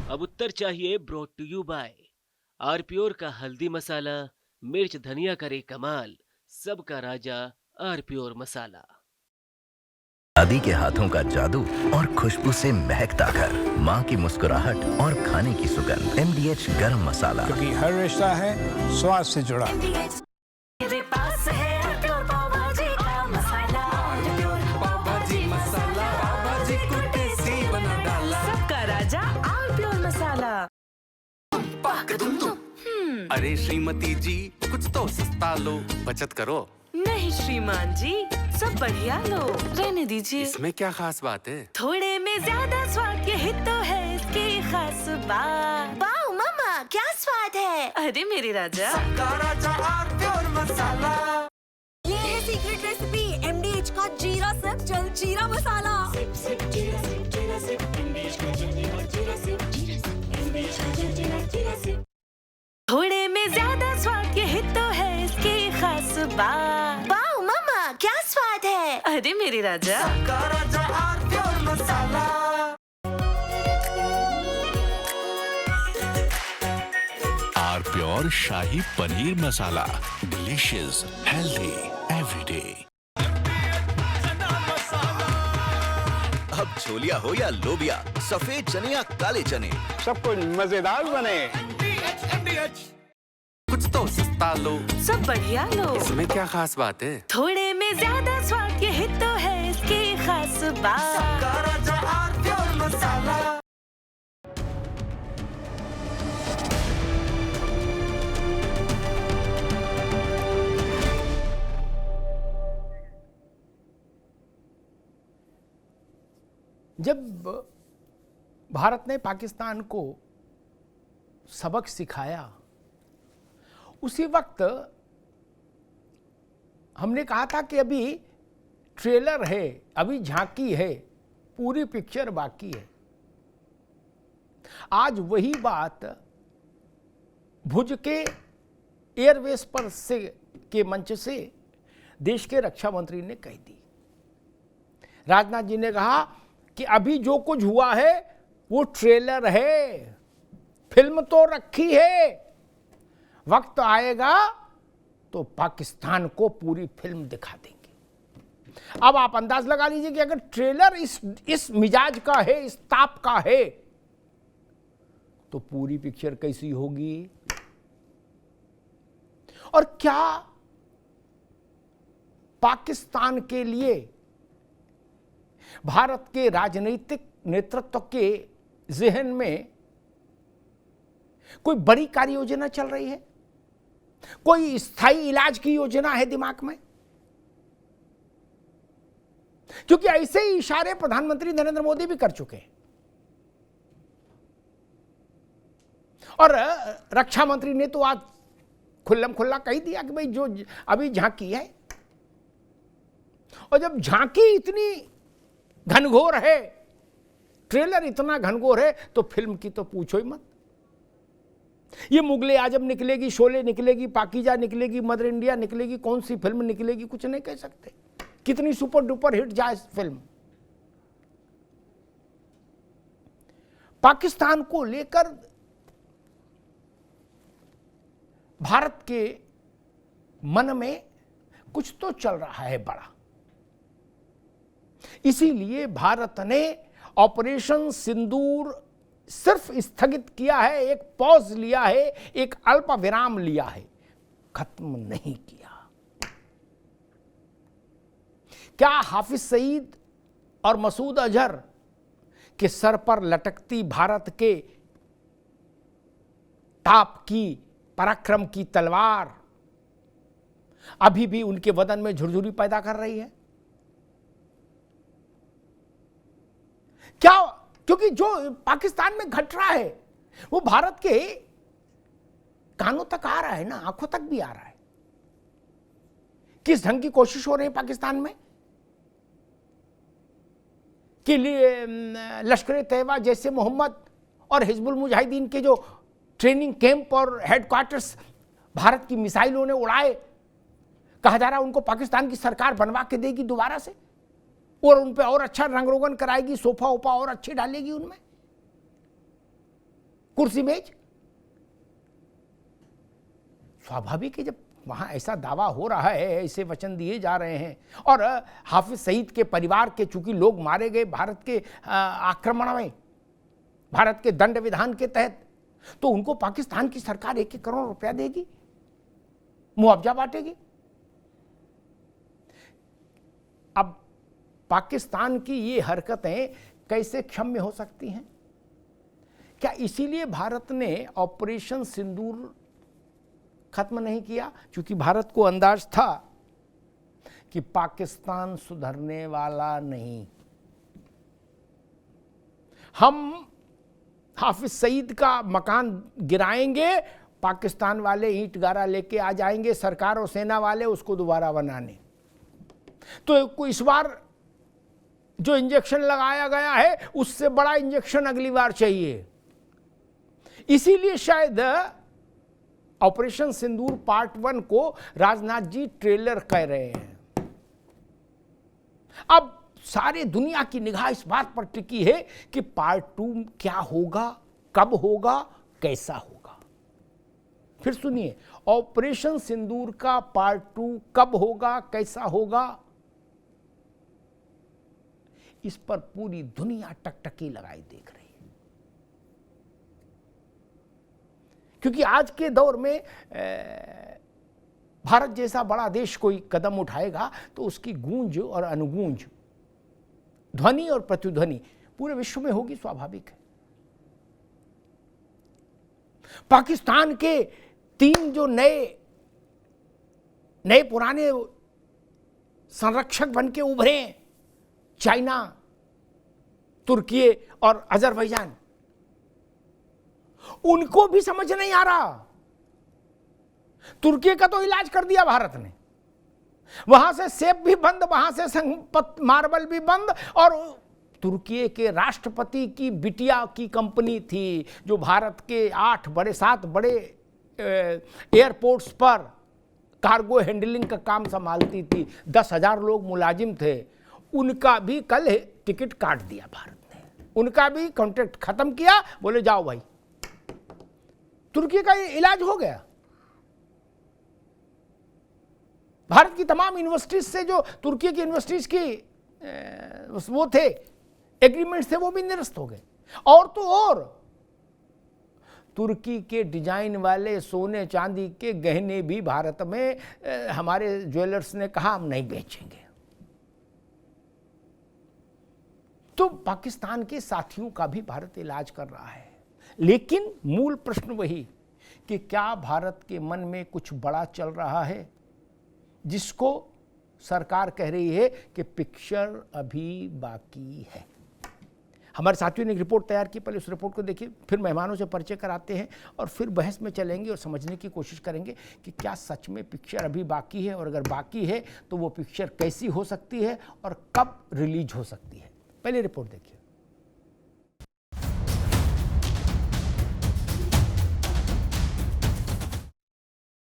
अब उत्तर चाहिए brought to you bye आरप्योर का हल्दी मसाला, मिर्च धनिया करे कमाल, सबका राजा आरप्योर मसाला। दादी के हाथों का जादू और खुशबू से महकता घर, माँ की मुस्कुराहट और खाने की सुगंध। MDH गरम मसाला, क्योंकि हर रिश्ता है स्वाद से जुड़ा। मेरे पास है आरप्योर पाव भाजी का मसाला, आरप्योर पाव भाजी मसाला, पाव भाजी को टेस्टी बना डाला, सबका राजा आरप्योर मसाला। अरे श्रीमती जी, कुछ तो सस्ता लो, बचत करो। नहीं श्रीमान जी, सब बढ़िया लो, रहने दीजिए। इसमें क्या खास बात है? थोड़े में ज्यादा स्वाद, यही तो है इसकी खास बात। वाओ मम्मा, क्या स्वाद है। अरे मेरे राजा, सबका राजा आरप्योर मसाला। ये है सीक्रेट रेसिपी MDH का जीरा सिप जल जीरा मसाला। सिप सिप जीरा सिप जीरा सिप MDH का जल जीरा सिप जीरा सिप MDH का जल जीरा सिप। थोड़े में ज्यादा स्वाद, यही तो है इसकी खास बात। वाओ मम्मा, क्या स्वाद है। अरे मेरे राजा, सबका राजा आरप्योर मसाला। आरप्योर शाही paneer masala, delicious, healthy everyday. अब छोलिया हो या लोबिया, सफेद चने या काले चने, सब कुछ मजेदार बने। कुछ तो सस्ता लो, सब बढ़िया लो, इसमें क्या खास बात है? थोड़े में ज्यादा स्वाद, यही तो है इसकी खास बात। सबका राजा आरप्योर मसाला। जब भारत ने पाकिस्तान को सबक सिखाया, उसी वक्त हमने कहा था कि अभी ट्रेलर है, अभी झांकी है, पूरी पिक्चर बाकी है। आज वही बात भुज के एयरवेस पर से के मंच से देश के रक्षा मंत्री ने कह दी। राजनाथ जी ने कहा कि अभी जो कुछ हुआ है वो ट्रेलर है, फिल्म तो रखी है, वक्त आएगा तो पाकिस्तान को पूरी फिल्म दिखा देंगे। अब आप अंदाज लगा लीजिए कि अगर ट्रेलर इस मिजाज का है, इस ताप का है, तो पूरी पिक्चर कैसी होगी। और क्या पाकिस्तान के लिए भारत के राजनीतिक नेतृत्व के जहन में कोई बड़ी कार्य योजना चल रही है, कोई स्थायी इलाज की योजना है दिमाग में? क्योंकि ऐसे ही इशारे प्रधानमंत्री नरेंद्र मोदी भी कर चुके हैं और रक्षा मंत्री ने तो आज खुल्लम खुल्ला कह दिया कि भाई जो अभी झांकी है, और जब झांकी इतनी घनघोर है, ट्रेलर इतना घनघोर है, तो फिल्म की तो पूछो ही मत। ये मुगले आजम निकलेगी, शोले निकलेगी, पाकीजा निकलेगी, मदर इंडिया निकलेगी, कौन सी फिल्म निकलेगी कुछ नहीं कह सकते। कितनी सुपर डुपर हिट जाए फिल्म। पाकिस्तान को लेकर भारत के मन में कुछ तो चल रहा है बड़ा। इसीलिए भारत ने ऑपरेशन सिंदूर सिर्फ स्थगित किया है, एक पॉज लिया है, एक अल्प विराम लिया है, खत्म नहीं किया। क्या हाफिज सईद और मसूद अजहर के सर पर लटकती भारत के ताप की, पराक्रम की तलवार अभी भी उनके बदन में झुरझुरी पैदा कर रही है? क्या? क्योंकि जो पाकिस्तान में घट रहा है वो भारत के कानों तक आ रहा है ना, आंखों तक भी आ रहा है। किस ढंग की कोशिश हो रही है पाकिस्तान में कि लश्कर तैयबा जैसे मोहम्मद और हिजबुल मुजाहिदीन के जो ट्रेनिंग कैंप और हेडक्वार्टर्स भारत की मिसाइलों ने उड़ाए, कहा जा रहा है उनको पाकिस्तान की सरकार बनवा के देगी दोबारा से, और उन पे और अच्छा रंग रोगन कराएगी, सोफा ओफा और अच्छे डालेगी उनमें। कुर्सी मेज। स्वाभाविक है जब वहां ऐसा दावा हो रहा है, ऐसे वचन दिए जा रहे हैं, और हाफिज सईद के परिवार के चूंकि लोग मारे गए भारत के आक्रमण में, भारत के दंड विधान के तहत, तो उनको पाकिस्तान की सरकार 1-1 करोड़ रुपया देगी, मुआवजा बांटेगी। अब पाकिस्तान की ये हरकतें कैसे क्षम्य हो सकती हैं? क्या इसीलिए भारत ने ऑपरेशन सिंदूर खत्म नहीं किया? क्योंकि भारत को अंदाज था कि पाकिस्तान सुधरने वाला नहीं। हम हाफिज सईद का मकान गिराएंगे, पाकिस्तान वाले ईंट गारा लेके आ जाएंगे, सरकार और सेना वाले उसको दोबारा बनाने। तो इस बार जो इंजेक्शन लगाया गया है उससे बड़ा इंजेक्शन अगली बार चाहिए। इसीलिए शायद ऑपरेशन सिंदूर पार्ट 1 को राजनाथ जी ट्रेलर कह रहे हैं। अब सारे दुनिया की निगाह इस बात पर टिकी है कि पार्ट 2 क्या होगा, कब होगा, कैसा होगा। फिर सुनिए, ऑपरेशन सिंदूर का पार्ट 2 कब होगा, कैसा होगा, इस पर पूरी दुनिया टकटकी लगाई देख रही है। क्योंकि आज के दौर में भारत जैसा बड़ा देश कोई कदम उठाएगा तो उसकी गूंज और अनुगूंज, ध्वनि और प्रतिध्वनि पूरे विश्व में होगी, स्वाभाविक है। पाकिस्तान के 3 जो नए पुराने संरक्षक बन के उभरे, चाइना, तुर्की और अजरबैजान, उनको भी समझ नहीं आ रहा। तुर्की का तो इलाज कर दिया भारत ने, वहां से सेब भी बंद, वहां से मार्बल भी बंद, और तुर्की के राष्ट्रपति की बिटिया की कंपनी थी जो भारत के 7 बड़े एयरपोर्ट्स पर कार्गो हैंडलिंग का काम संभालती थी, 10,000 लोग मुलाजिम थे, उनका भी कल टिकट काट दिया भारत ने, उनका भी कॉन्ट्रैक्ट खत्म किया, बोले जाओ भाई। तुर्की का इलाज हो गया। भारत की तमाम यूनिवर्सिटीज से जो तुर्की की यूनिवर्सिटीज की वो थे एग्रीमेंट्स थे, वो भी निरस्त हो गए। और तो और तुर्की के डिजाइन वाले सोने चांदी के गहने भी भारत में हमारे ज्वेलर्स ने कहा हम नहीं बेचेंगे। तो पाकिस्तान के साथियों का भी भारत इलाज कर रहा है। लेकिन मूल प्रश्न वही कि क्या भारत के मन में कुछ बड़ा चल रहा है जिसको सरकार कह रही है कि पिक्चर अभी बाकी है। हमारे साथियों ने एक रिपोर्ट तैयार की, पहले उस रिपोर्ट को देखिए, फिर मेहमानों से परिचय कराते हैं और फिर बहस में चलेंगे और समझने की कोशिश करेंगे कि क्या सच में पिक्चर अभी बाकी है, और अगर बाकी है तो वो पिक्चर कैसी हो सकती है और कब रिलीज हो सकती है। पहले रिपोर्ट देखिए।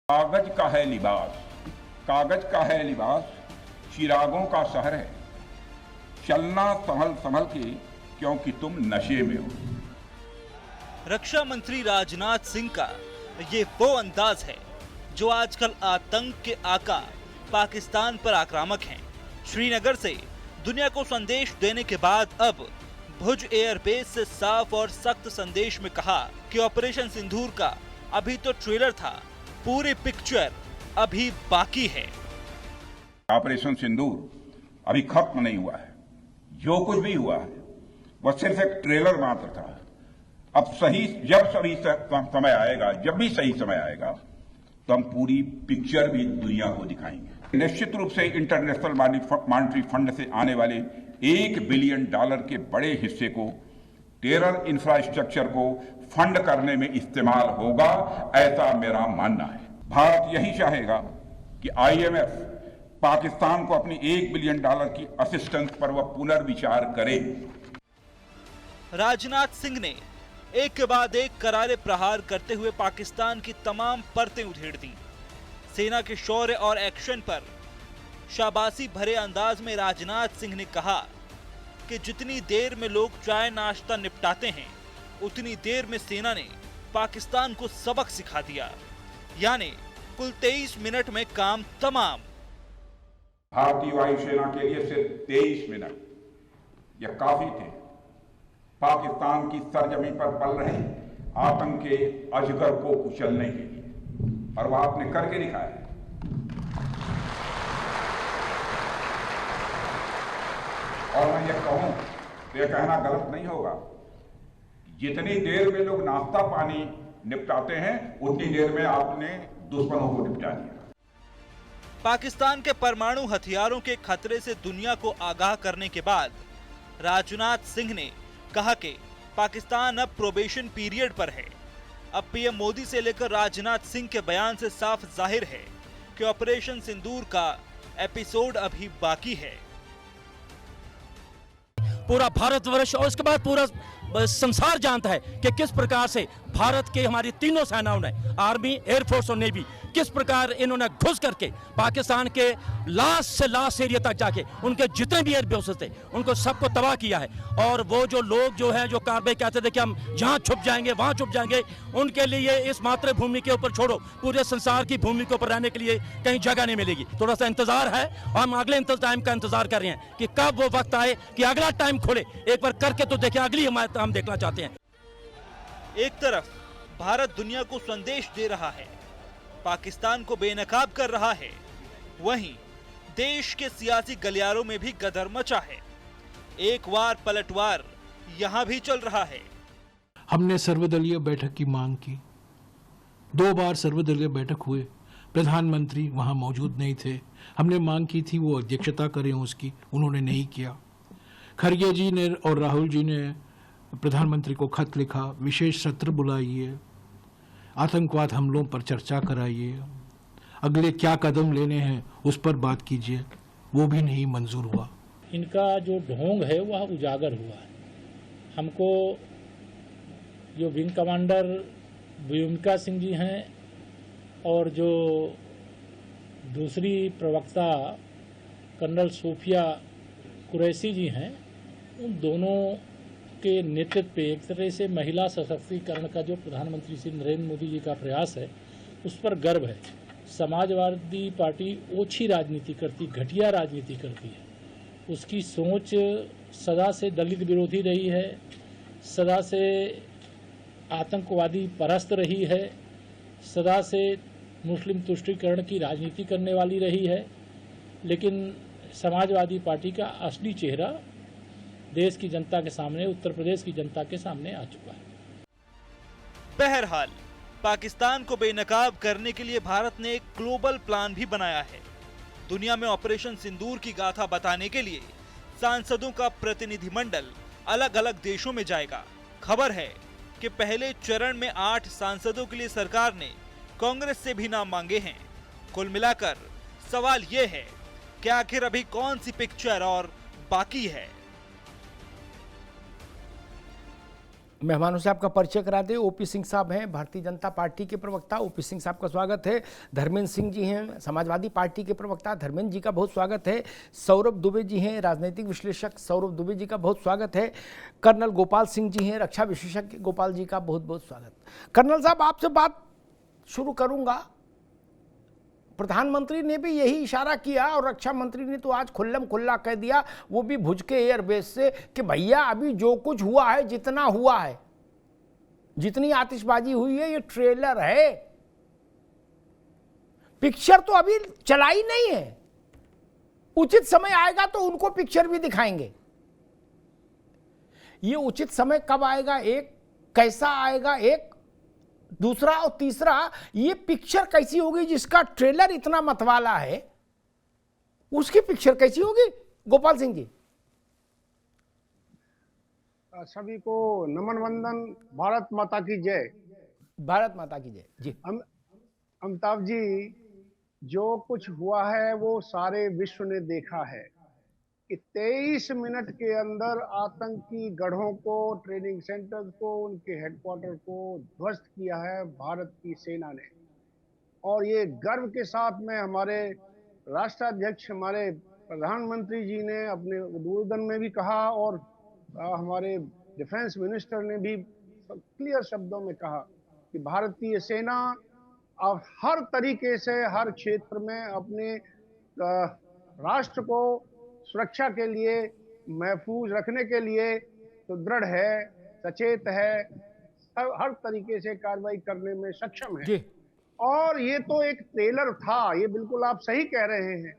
कागज का है लिबास, कागज का है लिबास, चिरागों का शहर है, चलना संभल संभल के क्योंकि तुम नशे में हो। रक्षा मंत्री राजनाथ सिंह का ये वो अंदाज है जो आजकल आतंक के आका पाकिस्तान पर आक्रामक हैं। श्रीनगर से दुनिया को संदेश देने के बाद अब भुज एयरबेस से साफ और सख्त संदेश में कहा कि ऑपरेशन सिंदूर का अभी तो ट्रेलर था, पूरी पिक्चर अभी बाकी है। ऑपरेशन सिंदूर अभी खत्म नहीं हुआ है, जो कुछ भी हुआ है वह सिर्फ एक ट्रेलर मात्र था। अब जब समय आएगा, जब भी सही समय आएगा तो हम पूरी पिक्चर भी दुनिया को दिखाएंगे। निश्चित रूप से इंटरनेशनल मॉनेटरी फंड से आने वाले $1 बिलियन के बड़े हिस्से को टेरर इंफ्रास्ट्रक्चर को फंड करने में इस्तेमाल होगा, ऐसा मेरा मानना है। भारत यही चाहेगा कि IMF पाकिस्तान को अपनी $1 बिलियन की असिस्टेंस पर वह पुनर्विचार करे। राजनाथ सिंह ने एक के बाद एक करारे प्रहार करते हुए पाकिस्तान की तमाम परतें उधेड़ दी। सेना के शौर्य और एक्शन पर शाबाशी भरे अंदाज में राजनाथ सिंह ने कहा कि जितनी देर में लोग चाय नाश्ता निपटाते हैं उतनी देर में सेना ने पाकिस्तान को सबक सिखा दिया। यानी कुल 23 मिनट में काम तमाम। भारतीय वायुसेना के लिए सिर्फ 23 मिनट यह काफी थे पाकिस्तान की सरजमी पर पल रहे आतंक के अजगर को कुचलने के लिए, और वह आपने करके दिखाया। और मैं यह कहूं तो यह कहना गलत नहीं होगा, जितनी देर में लोग नाश्ता पानी निपटाते हैं उतनी देर में आपने दुश्मनों को निपटा दिया। पाकिस्तान के परमाणु हथियारों के खतरे से दुनिया को आगाह करने के बाद राजनाथ सिंह ने कहा कि पाकिस्तान अब प्रोबेशन पीरियड पर है। अब पीएम मोदी से लेकर राजनाथ सिंह के बयान से साफ जाहिर है कि ऑपरेशन सिंदूर का एपिसोड अभी बाकी है। पूरा भारतवर्ष और उसके बाद पूरा संसार जानता है कि किस प्रकार से भारत के हमारी तीनों सेनाओं ने, आर्मी, एयरफोर्स और नेवी, किस प्रकार इन्होंने घुस करके पाकिस्तान के लास्ट से लास्ट एरिया तक जाके उनके जितने भी एयर बेसेस थे उनको सबको तबाह किया है। और वो जो लोग जो है जो कार्रवाई कहते थे कि हम जहाँ छुप जाएंगे वहाँ छुप जाएंगे, उनके लिए इस मातृभूमि के ऊपर छोड़ो पूरे संसार की भूमि के ऊपर रहने के लिए कहीं जगह नहीं मिलेगी। थोड़ा सा इंतजार है और हम अगले टाइम का इंतजार कर रहे हैं कि कब वो वक्त आए कि अगला टाइम खुले। एक बार करके तो देखें, अगली हम देखना चाहते हैं। एक तरफ भारत दुनिया को संदेश दे रहा है, पाकिस्तान को बेनकाब कर रहा है, वहीं देश के सियासी गलियारों में भी गदर मचा है। एक वार पलटवार यहां भी चल रहा है। हमने सर्वदलीय बैठक की मांग की, 2 बार सर्वदलीय बैठक हुए, प्रधानमंत्री वहां मौजूद नहीं थे। हमने मांग की थी वो अध्यक्षता करें उसकी, उन्होंने नहीं किया। खरगे जी ने और राहुल जी ने प्रधानमंत्री को खत लिखा, विशेष सत्र बुलाइए, आतंकवाद हमलों पर चर्चा कराइए, अगले क्या कदम लेने हैं उस पर बात कीजिए, वो भी नहीं मंजूर हुआ। इनका जो ढोंग है वह उजागर हुआ है। हमको जो विंग कमांडर व्योमिका सिंह जी हैं और जो दूसरी प्रवक्ता कर्नल सोफिया कुरैशी जी हैं, उन दोनों के नेतृत्व पे एक तरह से महिला सशक्तिकरण का जो प्रधानमंत्री श्री नरेंद्र मोदी जी का प्रयास है उस पर गर्व है। समाजवादी पार्टी ओछी राजनीति करती, घटिया राजनीति करती है। उसकी सोच सदा से दलित विरोधी रही है, सदा से आतंकवादी परस्त रही है, सदा से मुस्लिम तुष्टीकरण की राजनीति करने वाली रही है। लेकिन समाजवादी पार्टी का असली चेहरा देश की जनता के सामने, उत्तर प्रदेश की जनता के सामने आ चुका है। बहरहाल पाकिस्तान को बेनकाब करने के लिए भारत ने एक ग्लोबल प्लान भी बनाया है। दुनिया में ऑपरेशन सिंदूर की गाथा बताने के लिए सांसदों का प्रतिनिधिमंडल अलग अलग देशों में जाएगा। खबर है कि पहले चरण में 8 सांसदों के लिए सरकार ने कांग्रेस से भी नाम मांगे हैं। कुल मिलाकर सवाल ये है कि आखिर अभी कौन सी पिक्चर और बाकी है। मेहमानों से आपका परिचय करा दें। ओपी सिंह साहब हैं, भारतीय जनता पार्टी के प्रवक्ता, ओपी सिंह साहब का स्वागत है। धर्मेंद्र सिंह जी हैं, समाजवादी पार्टी के प्रवक्ता, धर्मेंद्र जी का बहुत स्वागत है। सौरभ दुबे जी हैं, राजनीतिक विश्लेषक, सौरभ दुबे जी का बहुत स्वागत है। कर्नल गोपाल सिंह जी हैं, रक्षा विशेषज्ञ, गोपाल जी का बहुत बहुत स्वागत। कर्नल साहब, आपसे बात शुरू करूंगा। प्रधानमंत्री ने भी यही इशारा किया और रक्षा मंत्री ने तो आज खुल्लम खुल्ला कह दिया, वो भी भुज के एयरबेस से, कि भैया अभी जो कुछ हुआ है, जितना हुआ है, जितनी आतिशबाजी हुई है, ये ट्रेलर है, पिक्चर तो अभी चलाई नहीं है। उचित समय आएगा तो उनको पिक्चर भी दिखाएंगे। ये उचित समय कब आएगा, एक कैसा आएगा, एक दूसरा, और तीसरा ये पिक्चर कैसी होगी जिसका ट्रेलर इतना मतवाला है, उसकी पिक्चर कैसी होगी? गोपाल सिंह जी। सभी को नमन वंदन, भारत माता की जय। भारत माता की जय जी। अमिताभ जी, जो कुछ हुआ है वो सारे विश्व ने देखा है कि 23 मिनट के अंदर आतंकी गढ़ों को, ट्रेनिंग सेंटर को, उनके हेडक्वार्टर को ध्वस्त किया है भारत की सेना ने। और ये गर्व के साथ में हमारे राष्ट्राध्यक्ष, हमारे प्रधानमंत्री जी ने अपने उद्बोधन में भी कहा, और हमारे डिफेंस मिनिस्टर ने भी क्लियर शब्दों में कहा कि भारतीय सेना अब हर तरीके से हर क्षेत्र में अपने राष्ट्र को सुरक्षा के लिए महफूज रखने के लिए सुदृढ़ है, सचेत है, हर तरीके से कार्रवाई करने में सक्षम है। और ये तो एक ट्रेलर था, ये बिल्कुल आप सही कह रहे हैं,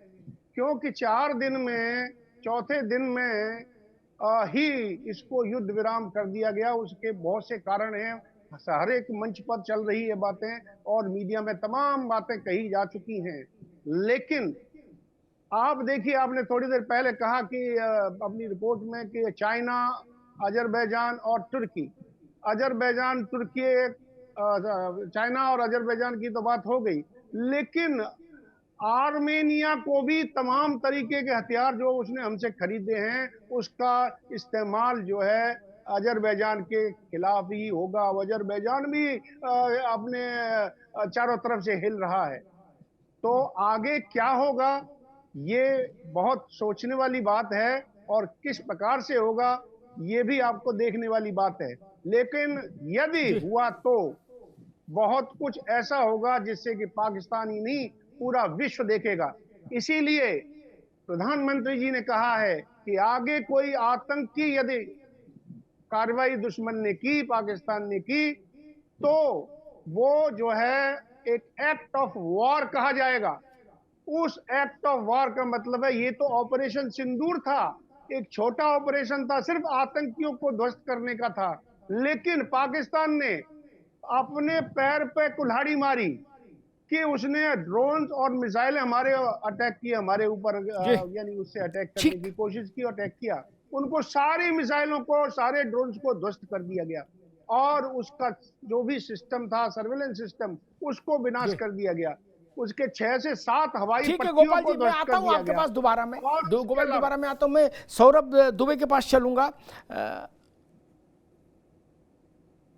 क्योंकि 4 दिन में चौथे दिन में ही इसको युद्ध विराम कर दिया गया। उसके बहुत से कारण हैं, हर एक मंच पर चल रही है बातें और मीडिया में तमाम बातें कही जा चुकी हैं। लेकिन आप देखिए, आपने थोड़ी देर पहले कहा कि अपनी रिपोर्ट में कि चाइना, अजरबैजान और तुर्की, अजरबैजान, तुर्की, चाइना और अजरबैजान की तो बात हो गई, लेकिन आर्मेनिया को भी तमाम तरीके के हथियार जो उसने हमसे खरीदे हैं उसका इस्तेमाल जो है अजरबैजान के खिलाफ ही होगा। अजरबैजान भी अपने चारों तरफ से हिल रहा है। तो आगे क्या होगा ये बहुत सोचने वाली बात है, और किस प्रकार से होगा ये भी आपको देखने वाली बात है। लेकिन यदि हुआ तो बहुत कुछ ऐसा होगा जिससे कि पाकिस्तान ही नहीं पूरा विश्व देखेगा। इसीलिए प्रधानमंत्री जी ने कहा है कि आगे कोई आतंकी यदि कार्रवाई दुश्मन ने की, पाकिस्तान ने की, तो वो जो है एक एक्ट ऑफ वॉर कहा जाएगा। उस एक्ट ऑफ वॉर का मतलब है, ये तो ऑपरेशन सिंदूर था, एक छोटा ऑपरेशन था, सिर्फ आतंकियों को ध्वस्त करने का था, लेकिन पाकिस्तान ने अपने पैर पे कुल्हाड़ी मारी कि उसने ड्रोन और मिसाइल हमारे अटैक किए, हमारे ऊपर यानी उससे अटैक करने की कोशिश की, अटैक किया, उनको सारी मिसाइलों को, सारे ड्रोन्स को ध्वस्त कर दिया गया, और उसका जो भी सिस्टम था, सर्वेलेंस सिस्टम, उसको विनाश कर दिया गया। उसके 6 से 7 हवाई पट्टियों गोपाल को जी, मैं आता हूं आपके पास दोबारा में, गोपाल दोबारा में आता हूं, मैं सौरभ दुबे के पास चलूंगा।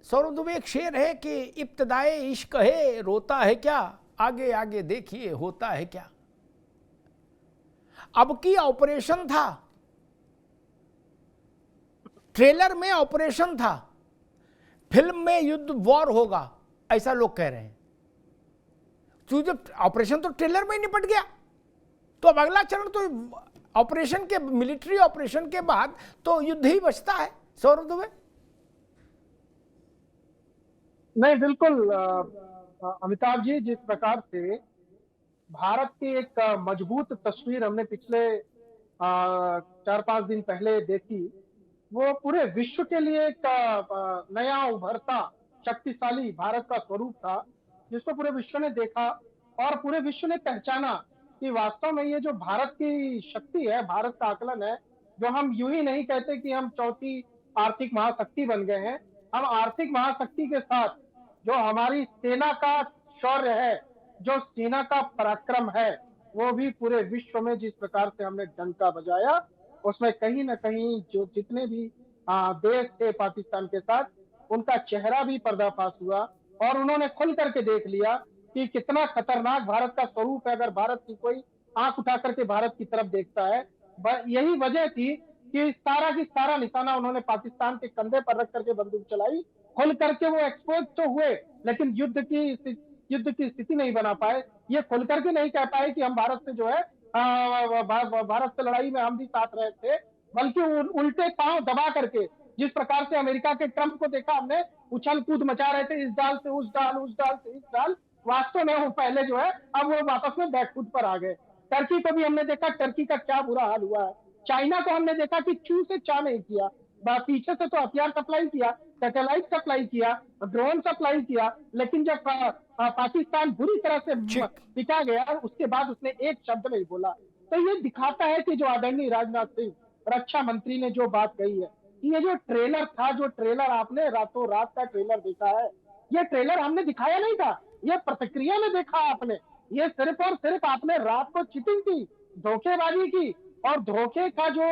सौरभ दुबे, एक शेर है कि इब्तिदाए इश्क है रोता है क्या, आगे आगे देखिए होता है क्या। अब की ऑपरेशन था, ट्रेलर में ऑपरेशन था, फिल्म में युद्ध वॉर होगा, ऐसा लोग कह रहे हैं। तो जब ऑपरेशन तो ट्रेलर में ही निपट गया, तो अब अगला चरण तो ऑपरेशन के, मिलिट्री ऑपरेशन के बाद तो युद्ध ही बचता है। सौरभ दुबे, नहीं बिल्कुल अमिताभ जी, जिस प्रकार से भारत की एक मजबूत तस्वीर हमने पिछले 4-5 दिन पहले देखी, वो पूरे विश्व के लिए एक नया उभरता शक्तिशाली भारत का स्वरूप था, जिसको पूरे विश्व ने देखा और पूरे विश्व ने पहचाना कि वास्तव में ये जो भारत की शक्ति है, भारत का आकलन है, जो हम यूं ही नहीं कहते कि हम चौथी आर्थिक महाशक्ति बन गए हैं, हम आर्थिक महाशक्ति के साथ जो हमारी सेना का शौर्य है, जो सेना का पराक्रम है, वो भी पूरे विश्व में जिस प्रकार से हमने डंका बजाया, उसमें कहीं ना कहीं जो जितने भी देश थे पाकिस्तान के साथ, उनका चेहरा भी पर्दाफाश हुआ और उन्होंने खुल करके देख लिया कि कितना खतरनाक भारत का स्वरूप है। अगर भारत की कोई आंख उठा करके भारत की तरफ देखता है, यही वजह थी कि सारा की सारा निशाना उन्होंने पाकिस्तान के कंधे पर रख करके बंदूक चलाई। खुल करके वो एक्सपोज तो हुए, लेकिन युद्ध की स्थिति नहीं बना पाए। ये खुल करके नहीं कह पाए कि हम भारत से जो है भारत से लड़ाई में हम भी साथ रहे थे, बल्कि उल्टे पांव दबा करके, जिस प्रकार से अमेरिका के ट्रंप को देखा हमने, उछल कूद मचा रहे थे, इस डाल से उस डाल, उस डाल से इस डाल, वास्तव में वो पहले जो है अब वो वापस में बैकफुट पर आ गए। टर्की को भी हमने देखा, टर्की का क्या बुरा हाल हुआ है। चाइना को हमने देखा कि चू से चा नहीं किया, पीछे से तो हथियार सप्लाई किया, सैटेलाइट सप्लाई किया, ड्रोन सप्लाई किया, लेकिन जब पाकिस्तान बुरी तरह से पिटा गया, उसके बाद उसने एक शब्द नहीं बोला। तो ये दिखाता है कि जो आदरणीय राजनाथ सिंह रक्षा मंत्री ने जो बात कही है, ये जो ट्रेलर था, जो ट्रेलर आपने रातों रात का ट्रेलर देखा है, ये ट्रेलर हमने दिखाया नहीं था, ये प्रतिक्रिया में देखा आपने। ये सिर्फ और सिर्फ आपने रात को चीटिंग की, धोखेबाजी की, और धोखे का जो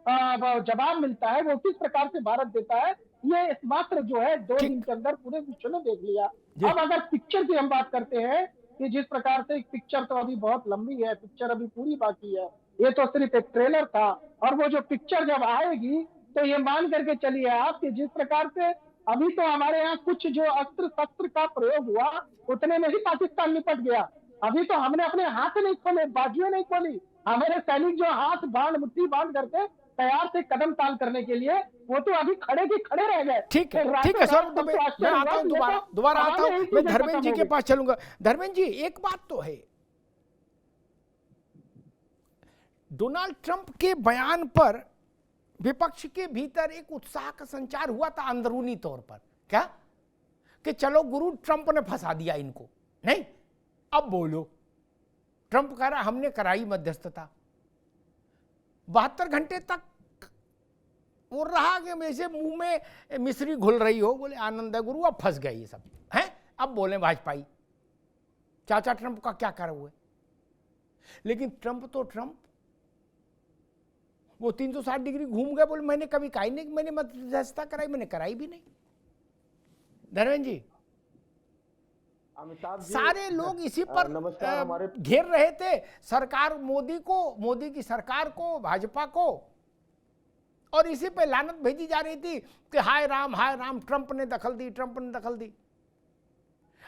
जवाब मिलता है वो किस प्रकार से भारत देता है, ये मात्र जो है 2 दिन के अंदर पूरे विश्व ने देख लिया। अब अगर पिक्चर की हम बात करते हैं कि जिस प्रकार से पिक्चर तो अभी बहुत लंबी है, पिक्चर अभी पूरी बाकी है, ये तो सिर्फ एक ट्रेलर था, और वो जो पिक्चर जब आएगी तो ये मान करके चलिए आप कि जिस प्रकार से अभी तो हमारे यहाँ कुछ जो अस्त्र शस्त्र का प्रयोग हुआ उतने में ही पाकिस्तान निपट गया। अभी तो हमने अपने हाथ नहीं खोले, बाजुएं नहीं खोली। हमारे सैनिक जो हाथ बांध मुट्ठी बांध करके तैयार थे कदम ताल करने के लिए, वो तो अभी खड़े के खड़े रह गए। ठीक है सौरभ दुबे, मैं आता हूँ दोबारा आता हूँ, मैं धर्मेंद्र जी के पास चलूंगा। धर्मेंद्र जी, एक बात तो है, डोनाल्ड ट्रंप के बयान पर विपक्ष के भीतर एक उत्साह का संचार हुआ था अंदरूनी तौर पर, क्या कि चलो गुरु ट्रंप ने फंसा दिया इनको, नहीं अब बोलो। ट्रंप कह रहा हमने कराई मध्यस्थता, 72 घंटे तक वो रहा कि जैसे मुंह में मिश्री घुल रही हो, बोले आनंद है गुरु, अब फंस गए ये सब हैं। अब बोले भाजपाई चाचा ट्रंप का क्या कर हुए। लेकिन ट्रंप तो ट्रंप, वो 360 डिग्री घूम गए, बोले मैंने कभी कहा नहीं कि मैंने मध्यस्थता कराई, मैंने कराई भी नहीं। धर्मेंद्र जी, अमिताभ जी, सारे लोग इसी पर नमस्कार। हमारे घेर रहे थे सरकार, मोदी को, मोदी की सरकार को, भाजपा को, और इसी पे लानत भेजी जा रही थी कि हाय राम ट्रंप ने दखल दी, ट्रंप ने दखल दी।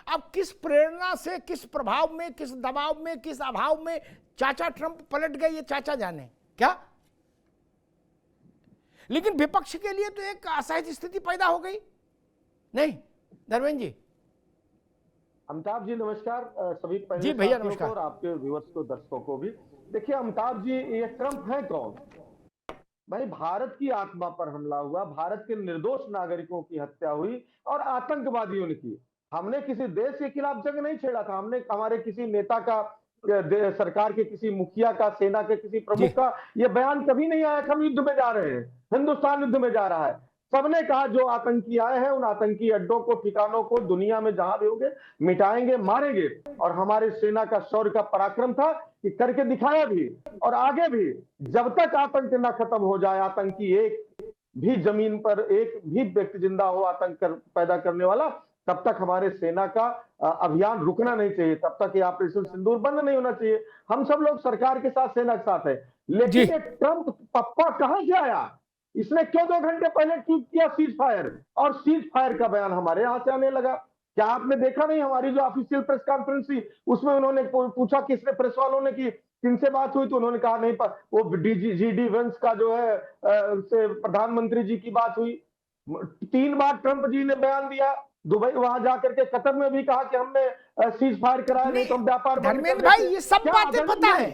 अब किस प्रेरणा से, किस प्रभाव में, किस दबाव में, किस अभाव में चाचा ट्रंप पलट गए, ये चाचा जाने क्या। लेकिन विपक्ष के लिए तो एक असहज स्थिति पैदा हो गई, नहीं धर्मेंद्र जी? अमिताभ जी नमस्कार। सभी पहले जी भैया साथियों को नमस्कार। और आपके व्यूअर्स को, दर्शकों को भी। देखिए अमिताभ जी, ये ट्रंप है कौन? भाई भारत की आत्मा पर हमला हुआ, भारत के निर्दोष नागरिकों की हत्या हुई और आतंकवादियों ने की। हमने किसी देश के खिलाफ जंग नहीं छेड़ा था, हमने हमारे किसी नेता का, सरकार के किसी मुखिया का, सेना के किसी प्रमुख का ये बयान कभी नहीं आया कि हम युद्ध में जा रहे हैं, हिंदुस्तान युद्ध में जा रहा है। सबने कहा जो आतंकी आए हैं उन आतंकी अड्डों को, ठिकानों को दुनिया में जहां भी होंगे मिटाएंगे, मारेंगे। और हमारे सेना का शौर्य का पराक्रम था कि करके दिखाया भी, और आगे भी। जब तक आतंक न खत्म हो जाए, आतंकी एक भी जमीन पर, एक भी व्यक्ति जिंदा हो आतंक पैदा करने वाला, तब तक हमारे सेना का अभियान रुकना नहीं चाहिए, तब तक ये ऑपरेशन सिंदूर बंद नहीं होना चाहिए। हम सब लोग सरकार के साथ, सेना के साथ है। लेकिन ये ट्रंप पप्पा कहां से आया? इसने क्यों 2 घंटे पहले ट्वीट किया सीज फायर, और सीज फायर का बयान हमारे यहां से आने लगा? क्या आपने देखा नहीं हमारी जो ऑफिशियल प्रेस कॉन्फ्रेंस थी, उसमें उन्होंने पूछा, किसने, प्रेस वालों ने की किनसे बात हुई, तो उन्होंने कहा नहीं, वो जीडी वेंस का जो है से प्रधानमंत्री जी की बात हुई। 3 बार ट्रंप जी ने बयान दिया, दुबई वहां जाकर के, कतर में भी कहा कि हमने सीज फायर कराया, नहीं तो हम व्यापार। धर्मेंद्र भाई, ये सब बातें पता है,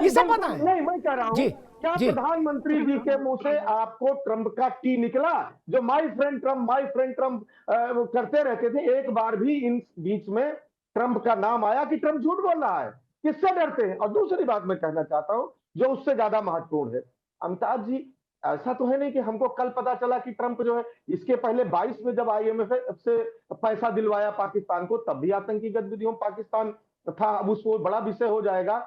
ये सब पता है। नहीं, मैं कह रहा हूँ, क्या प्रधानमंत्री जी के मुंह से आपको ट्रंप का टी निकला? जो माय फ्रेंड ट्रंप करते रहते थे, एक बार भी इन बीच में ट्रंप का नाम आया कि ट्रंप झूठ बोल रहा है? किससे डरते हैं? और दूसरी बात मैं कहना चाहता हूं जो उससे ज्यादा महत्वपूर्ण है, अमिताभ जी, ऐसा तो है नहीं कि हमको कल पता चला कि ट्रंप जो है, इसके पहले 22 में जब IMF से पैसा दिलवाया पाकिस्तान को, तब भी आतंकी गतिविधियों पाकिस्तान था। अब उसको बड़ा विषय हो जाएगा,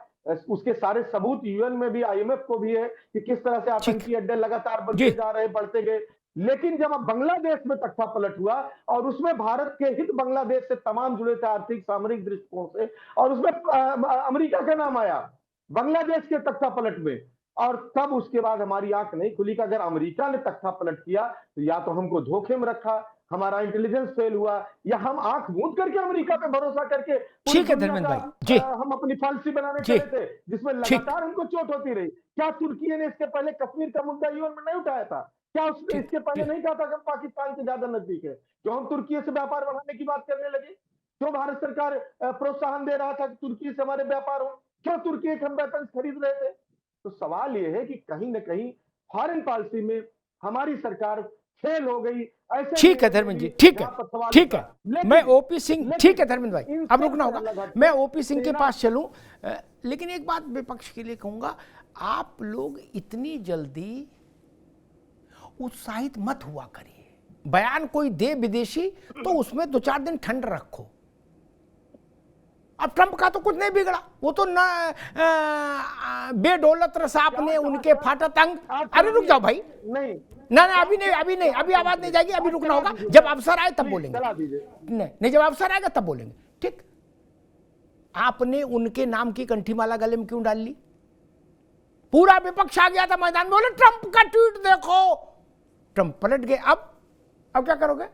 उसके सारे सबूत UN में भी, IMF को भी है कि किस तरह से आतंकी अड्डे लगातार बढ़ते जा रहे, बढ़ते गए। लेकिन जब अब बांग्लादेश में तख्ता पलट हुआ और उसमें भारत के हित बांग्लादेश से तमाम जुड़े थे, आर्थिक सामरिक दृष्टिकोण से, और उसमें अमेरिका का नाम आया बांग्लादेश के तख्ता पलट में, और तब उसके बाद हमारी आंख नहीं खुली कि अगर अमेरिका ने तख्ता पलट किया तो या तो हमको धोखे में रखा, हमारा इंटेलिजेंस फेल हुआ, या हम आंख मूंद करके अमेरिका पे भरोसा करके, ठीक है धर्मेंद्र भाई जी, हम अपनी पॉलिसी बनाने चले थे जिसमें लगातार हमको चोट होती रही। क्या तुर्की ने इसके पहले कश्मीर का मुद्दा UN में नहीं उठाया था? क्या उसने इसके पहले नहीं कहा था कि हम पाकिस्तान के ज्यादा नजदीक है? क्यों हम तुर्की से व्यापार बढ़ाने की बात करने लगे? क्यों भारत सरकार प्रोत्साहन दे रहा था कि तुर्की से हमारे व्यापार हो? क्यों तुर्की के हम वेपन खरीद रहे थे? तो सवाल यह है कि कहीं न कहीं फॉरेन पॉलिसी में हमारी सरकार फेल हो गई। ऐसे ठीक है धर्मेंद्र जी, ठीक है, ठीक है। मैं OP सिंह, ठीक है धर्मेंद्र भाई, अब रुकना होगा, मैं OP सिंह के पास चलूं। लेकिन एक बात विपक्ष के लिए कहूंगा, आप लोग इतनी जल्दी उत्साहित मत हुआ करिए। बयान कोई दे विदेशी तो उसमें 2-4 दिन ठंड रखो। अब ट्रंप का तो कुछ नहीं बिगड़ा, वो तो न बेदौलत रसाप ने उनके फाटा तंग। अरे रुक जाओ भाई, नहीं ना, अभी नहीं, अभी आवाज नहीं जाएगी, अभी रुकना होगा, जब अवसर आए तब बोलेंगे। नहीं, जब अवसर आएगा तब बोलेंगे, ठीक। आपने उनके नाम की कंठीमाला गले में क्यों डाल ली? पूरा विपक्ष आ गया था मैदान में, बोले ट्रंप का ट्वीट देखो, ट्रंप पलट गए। अब क्या करोगे?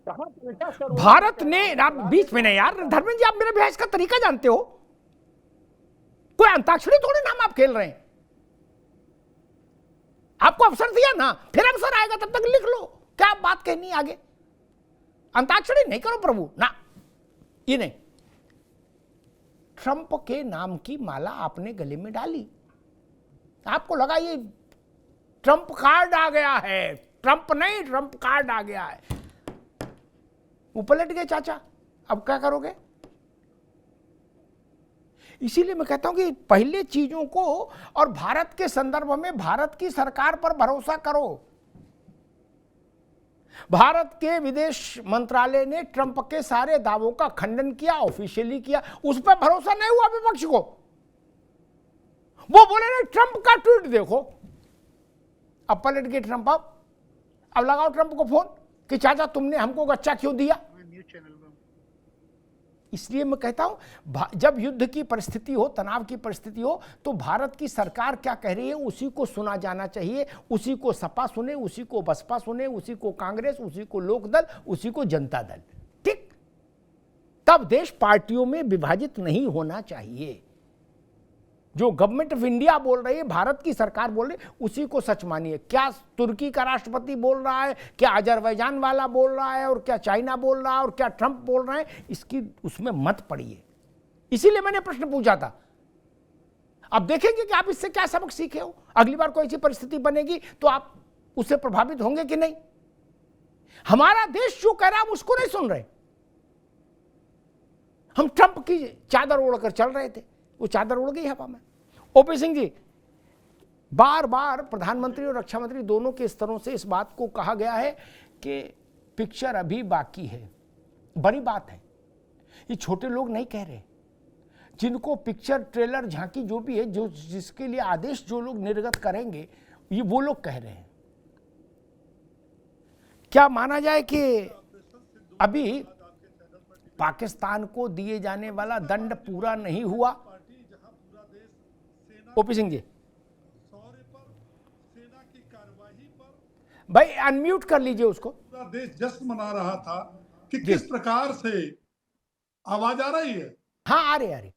कहाँ पहुंचा सर? भारत ने, आप बीच में नहीं यार, धर्मेंद्र जी आप मेरे बहस का तरीका जानते हो, कोई अंताक्षरी थोड़ी नाम आप खेल रहे हैं। आपको अवसर दिया ना, फिर अवसर आएगा तब तक लिख लो क्या आप बात कहनी आगे। अंताक्षरी नहीं करो प्रभु ना, ये नहीं। ट्रंप के नाम की माला आपने गले में डाली, आपको लगा ये ट्रंप कार्ड आ गया है। ट्रंप नहीं, ट्रंप कार्ड आ गया है। वो पलट गए चाचा, अब क्या करोगे? इसीलिए मैं कहता हूं कि पहले चीजों को, और भारत के संदर्भ में भारत की सरकार पर भरोसा करो। भारत के विदेश मंत्रालय ने ट्रंप के सारे दावों का खंडन किया, ऑफिशियली किया, उस पर भरोसा नहीं हुआ विपक्ष को। वो बोले ना ट्रंप का ट्वीट देखो, अब पलट गए ट्रंप। अब लगाओ ट्रंप को फोन कि चाचा तुमने हमको गच्चा क्यों दिया। इसलिए मैं कहता हूं जब युद्ध की परिस्थिति हो, तनाव की परिस्थिति हो, तो भारत की सरकार क्या कह रही है उसी को सुना जाना चाहिए। उसी को सपा सुने, उसी को बसपा सुने, उसी को कांग्रेस, उसी को लोकदल, उसी को जनता दल, ठीक। तब देश पार्टियों में विभाजित नहीं होना चाहिए। जो गवर्नमेंट ऑफ इंडिया बोल रही है, भारत की सरकार बोल रही है, उसी को सच मानिए। क्या तुर्की का राष्ट्रपति बोल रहा है, क्या अजरबैजान वाला बोल रहा है, और क्या चाइना बोल रहा है, और क्या ट्रंप बोल रहा है, इसकी उसमें मत पड़िए। इसीलिए मैंने प्रश्न पूछा था। अब देखेंगे कि आप इससे क्या सबक सीखे हो। अगली बार कोई ऐसी परिस्थिति बनेगी तो आप उससे प्रभावित होंगे कि नहीं। हमारा देश जो कह रहा है हम उसको नहीं सुन रहे। हम ट्रंप की चादर ओढ़कर चल रहे थे, वो चादर उड़ गई हवा में। ओपी सिंह जी, बार बार प्रधानमंत्री और रक्षा मंत्री दोनों के स्तरों से इस बात को कहा गया है कि पिक्चर अभी बाकी है। बड़ी बात है, ये छोटे लोग नहीं कह रहे। जिनको पिक्चर, ट्रेलर, झांकी जो भी है, जो जिसके लिए आदेश जो लोग निर्गत करेंगे, ये वो लोग कह रहे हैं। क्या माना जाए कि अभी पाकिस्तान को दिए जाने वाला दंड पूरा नहीं हुआ? ओपी सिंह जी भाई अनम्यूट कर लीजिए उसको। पूरा देश जश्न मना रहा था कि किस प्रकार से, आवाज आ रही है? हाँ आ रही।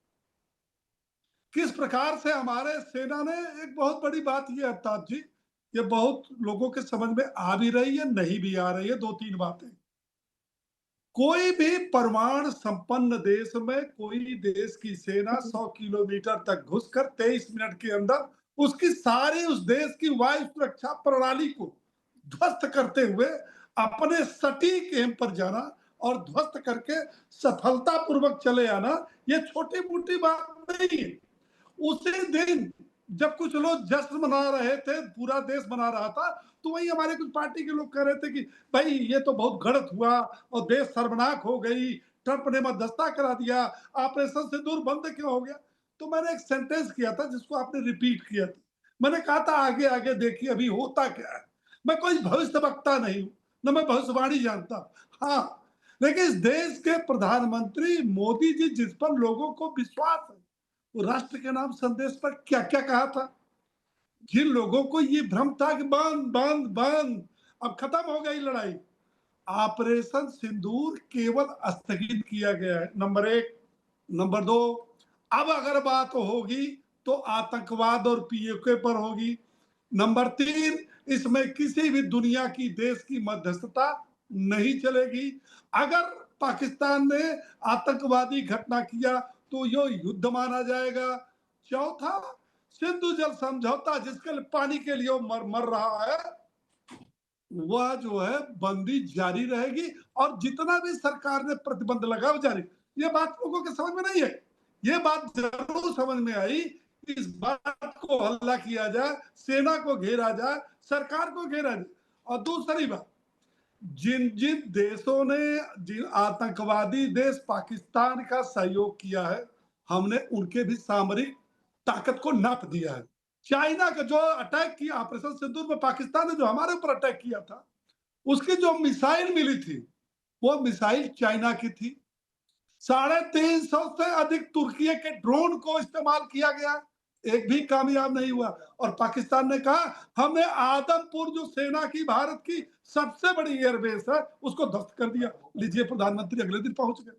किस प्रकार से हमारे सेना ने, एक बहुत बड़ी बात ये अवतार जी, ये बहुत लोगों के समझ में आ भी रही है, नहीं भी आ रही है। दो तीन बातें। कोई भी परमाणु संपन्न देश में कोई देश की सेना 100 किलोमीटर तक घुसकर 23 मिनट के अंदर उसकी सारी उस देश की वायु सुरक्षा प्रणाली को ध्वस्त करते हुए अपने सटीक एम पर जाना और ध्वस्त करके सफलतापूर्वक चले आना, ये छोटी मोटी बात नहीं है। उसी दिन जब कुछ लोग जश्न मना रहे थे, पूरा देश मना रहा था, तो वही हमारे कुछ पार्टी के लोग कह रहे थे कि भाई ये तो बहुत गलत हुआ और देश शर्मनाक हो गई, ट्रंप ने मध्यस्थता करा दिया, ऑपरेशन सिंदूर बंद क्यों हो गया। तो मैंने एक सेंटेंस किया था जिसको आपने रिपीट किया था। मैंने कहा था आगे आगे देखिए अभी होता क्या है। मैं कोई भविष्यवक्ता नहीं हूं, न मैं भविष्यवाणी जानता। हाँ, लेकिन इस देश के प्रधानमंत्री मोदी जी जिस पर लोगों को विश्वास है, वो राष्ट्र के नाम संदेश पर क्या क्या कहा था। जिन लोगों को ये भ्रम था कि बंद बंद बंद, अब खत्म हो गई लड़ाई, ऑपरेशन सिंदूर केवल स्थगित किया गया है, नंबर 1। नंबर 2, अब अगर बात होगी तो आतंकवाद और पीओके पर होगी। नंबर 3, इसमें किसी भी दुनिया की देश की मध्यस्थता नहीं चलेगी। अगर पाकिस्तान ने आतंकवादी घटना किया तो यो युद्ध माना जाएगा। चौथा, सिंधु जल समझौता जिसके लिए पानी के लिए मर रहा है, वह जो है बंदी जारी रहेगी और जितना भी सरकार ने प्रतिबंध लगा वो जारी। ये बात लोगों के समझ में नहीं है। ये बात जरूर समझ में आई कि इस बात को हल्ला किया जाए, सेना को घेरा जाए, सरकार को घेरा जाए। और दूसरी बात, जिन जिन देशों ने, जिन आतंकवादी देश पाकिस्तान का सहयोग किया है, हमने उनके भी सामरिक ताकत को नाप दिया है। चाइना का जो अटैक किया ऑपरेशन सिंदूर में, पाकिस्तान ने जो हमारे ऊपर अटैक किया था, उसकी जो मिसाइल मिली थी वो मिसाइल चाइना की थी। 350 से अधिक तुर्की के ड्रोन को इस्तेमाल किया गया। एक भी कामयाब नहीं हुआ। और पाकिस्तान ने कहा हमने आदमपुर जो सेना की भारत की सबसे बड़ी एयरबेस है उसको ध्वस्त कर दिया। लीजिए, प्रधानमंत्री अगले दिन पहुंच गए।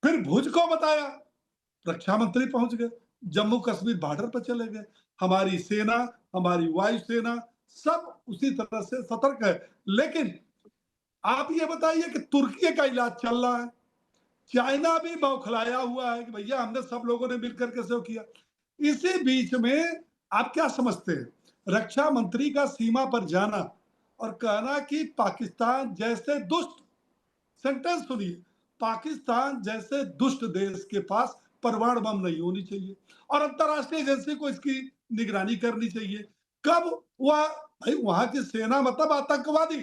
फिर भुज को बताया, रक्षा मंत्री पहुंच गए। जम्मू कश्मीर बॉर्डर पर चले गए। हमारी सेना, हमारी वायुसेना सब उसी तरह से सतर्क है। लेकिन आप ये बताइए कि तुर्की का इलाज चल रहा है, चाइना भी बौखलाया हुआ है कि भैया हमने सब लोगों ने मिलकर के सहयोग किया। इसी बीच में आप क्या समझते हैं, रक्षा मंत्री का सीमा पर जाना और कहना कि पाकिस्तान जैसे दुष्ट, सेंटेंस सुनिए, पाकिस्तान जैसे दुष्ट देश के पास परमाणु बम नहीं होनी चाहिए और अंतरराष्ट्रीय एजेंसी को इसकी निगरानी करनी चाहिए। कब वह, भाई वहां की सेना मतलब आतंकवादी,